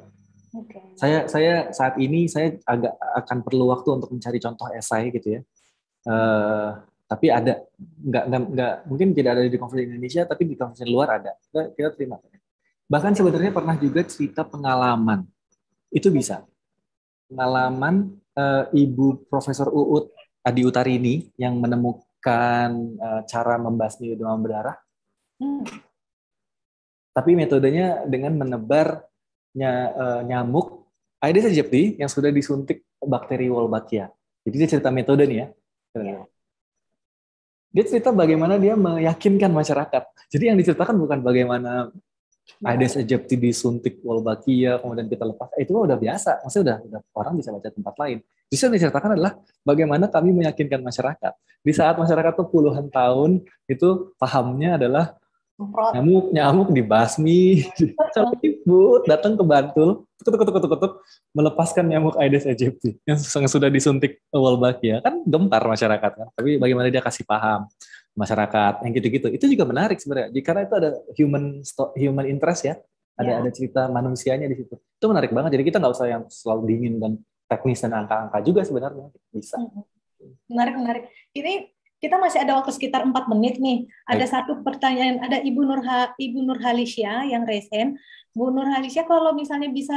Okay. Saya saat ini saya agak akan perlu waktu untuk mencari contoh esai gitu ya. Tapi ada, nggak mungkin tidak ada di konferensi Indonesia, tapi di konferensi luar ada. Kita terima. Bahkan sebenarnya pernah juga cerita pengalaman, itu bisa. Pengalaman Ibu Profesor Uut Adi Utarini yang menemukan cara membasmi demam berdarah. Tapi metodenya dengan menebarnya nyamuk Aedes aegypti yang sudah disuntik bakteri Wolbachia. Jadi dia cerita metode nih ya. Dia cerita bagaimana dia meyakinkan masyarakat. Jadi yang diceritakan bukan bagaimana Aedes aegypti disuntik Wolbachia, kemudian kita lepas. Itu udah biasa. Maksudnya udah orang bisa baca tempat lain. Justru yang diceritakan adalah bagaimana kami meyakinkan masyarakat. Di saat masyarakat tuh puluhan tahun itu pahamnya adalah nyamuk dibasmi, ribut, datang ke Bantul, ketuk, melepaskan nyamuk Aedes aegypti yang sudah disuntik Wolbachia. Kan gempar masyarakat kan. Tapi bagaimana dia kasih paham masyarakat yang gitu-gitu, itu juga menarik sebenarnya karena itu ada human interest ya, ada cerita manusianya di situ, itu menarik banget. Jadi kita nggak usah yang selalu dingin dan teknis dan angka-angka juga sebenarnya bisa. Menarik. Ini kita masih ada waktu sekitar 4 menit nih. Ada satu pertanyaan, ada Ibu Nurhalisya yang resen. Bu Nurhalisya, kalau misalnya bisa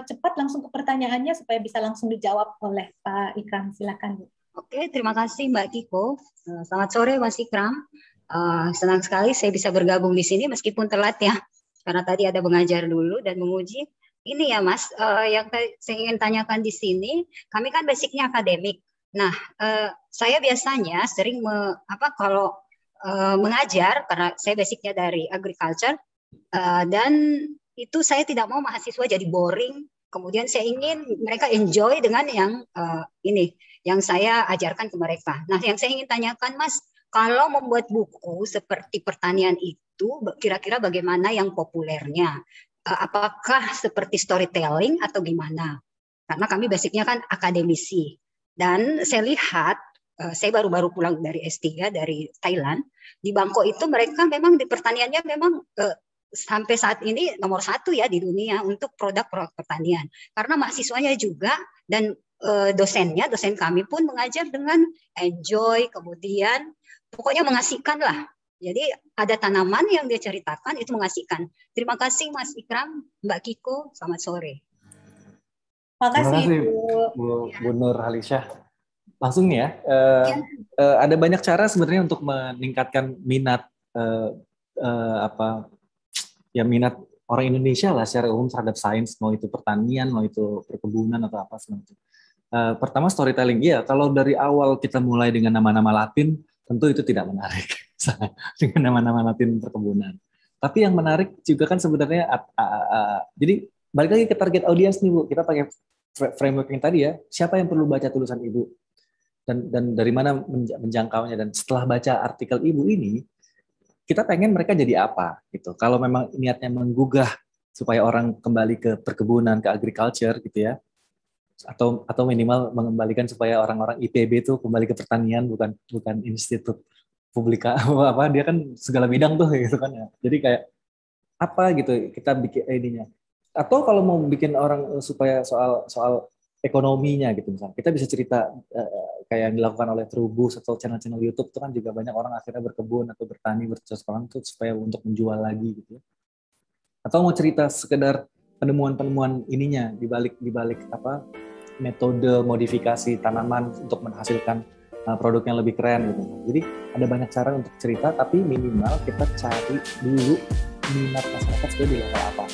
cepat langsung ke pertanyaannya supaya bisa langsung dijawab oleh Pak Ikram, silakan Bu. Oke, terima kasih Mbak Kiko. Selamat sore Mas Ikram. Senang sekali saya bisa bergabung di sini meskipun telat ya. Karena tadi ada mengajar dulu dan menguji. Ini ya Mas, yang saya ingin tanyakan di sini, kami kan basicnya akademik. Nah, saya biasanya sering kalau mengajar karena saya basicnya dari agriculture dan itu saya tidak mau mahasiswa jadi boring. Kemudian saya ingin mereka enjoy dengan yang yang saya ajarkan ke mereka. Nah, yang saya ingin tanyakan, Mas, kalau membuat buku seperti pertanian itu, kira-kira bagaimana yang populernya? Apakah seperti storytelling atau gimana? Karena kami basicnya kan akademisi. Dan saya lihat, saya baru-baru pulang dari S3 dari Thailand, di Bangkok itu mereka memang di pertaniannya memang sampai saat ini nomor 1 ya di dunia untuk produk-produk pertanian. Karena mahasiswanya juga dan dosen kami pun mengajar dengan enjoy, kemudian pokoknya mengasihkan lah. Jadi ada tanaman yang dia ceritakan itu mengasihkan. Terima kasih Mas Ikram, Mbak Kiko, selamat sore. Terima kasih Bu Nurhalisya. Langsung ya, ada banyak cara sebenarnya untuk meningkatkan minat minat orang Indonesia lah secara umum terhadap sains, mau itu pertanian, mau itu perkebunan atau apa semacam. Pertama storytelling, iya. Kalau dari awal kita mulai dengan nama-nama Latin, tentu itu tidak menarik dengan nama-nama Latin perkebunan. Tapi yang menarik juga kan sebenarnya, jadi balik lagi ke target audience nih Bu. Kita pakai framework yang tadi ya. Siapa yang perlu baca tulisan Ibu dan dari mana menjangkaunya, dan setelah baca artikel Ibu ini, kita pengen mereka jadi apa gitu. Kalau memang niatnya menggugah supaya orang kembali ke perkebunan, ke agriculture gitu ya. Atau minimal mengembalikan supaya orang-orang IPB itu kembali ke pertanian, bukan institut publika apa, dia kan segala bidang tuh gitu kan ya. Jadi kayak apa gitu kita bikin ininya. Atau kalau mau bikin orang supaya soal ekonominya gitu misalnya, kita bisa cerita kayak yang dilakukan oleh Trubus atau channel-channel YouTube itu kan juga banyak orang akhirnya berkebun atau bertani bercocok tanam itu supaya untuk menjual lagi gitu. Atau mau cerita sekedar penemuan-penemuan ininya di balik apa metode modifikasi tanaman untuk menghasilkan produk yang lebih keren gitu. Jadi ada banyak cara untuk cerita, tapi minimal kita cari dulu minat masyarakat sebenarnya di level apa.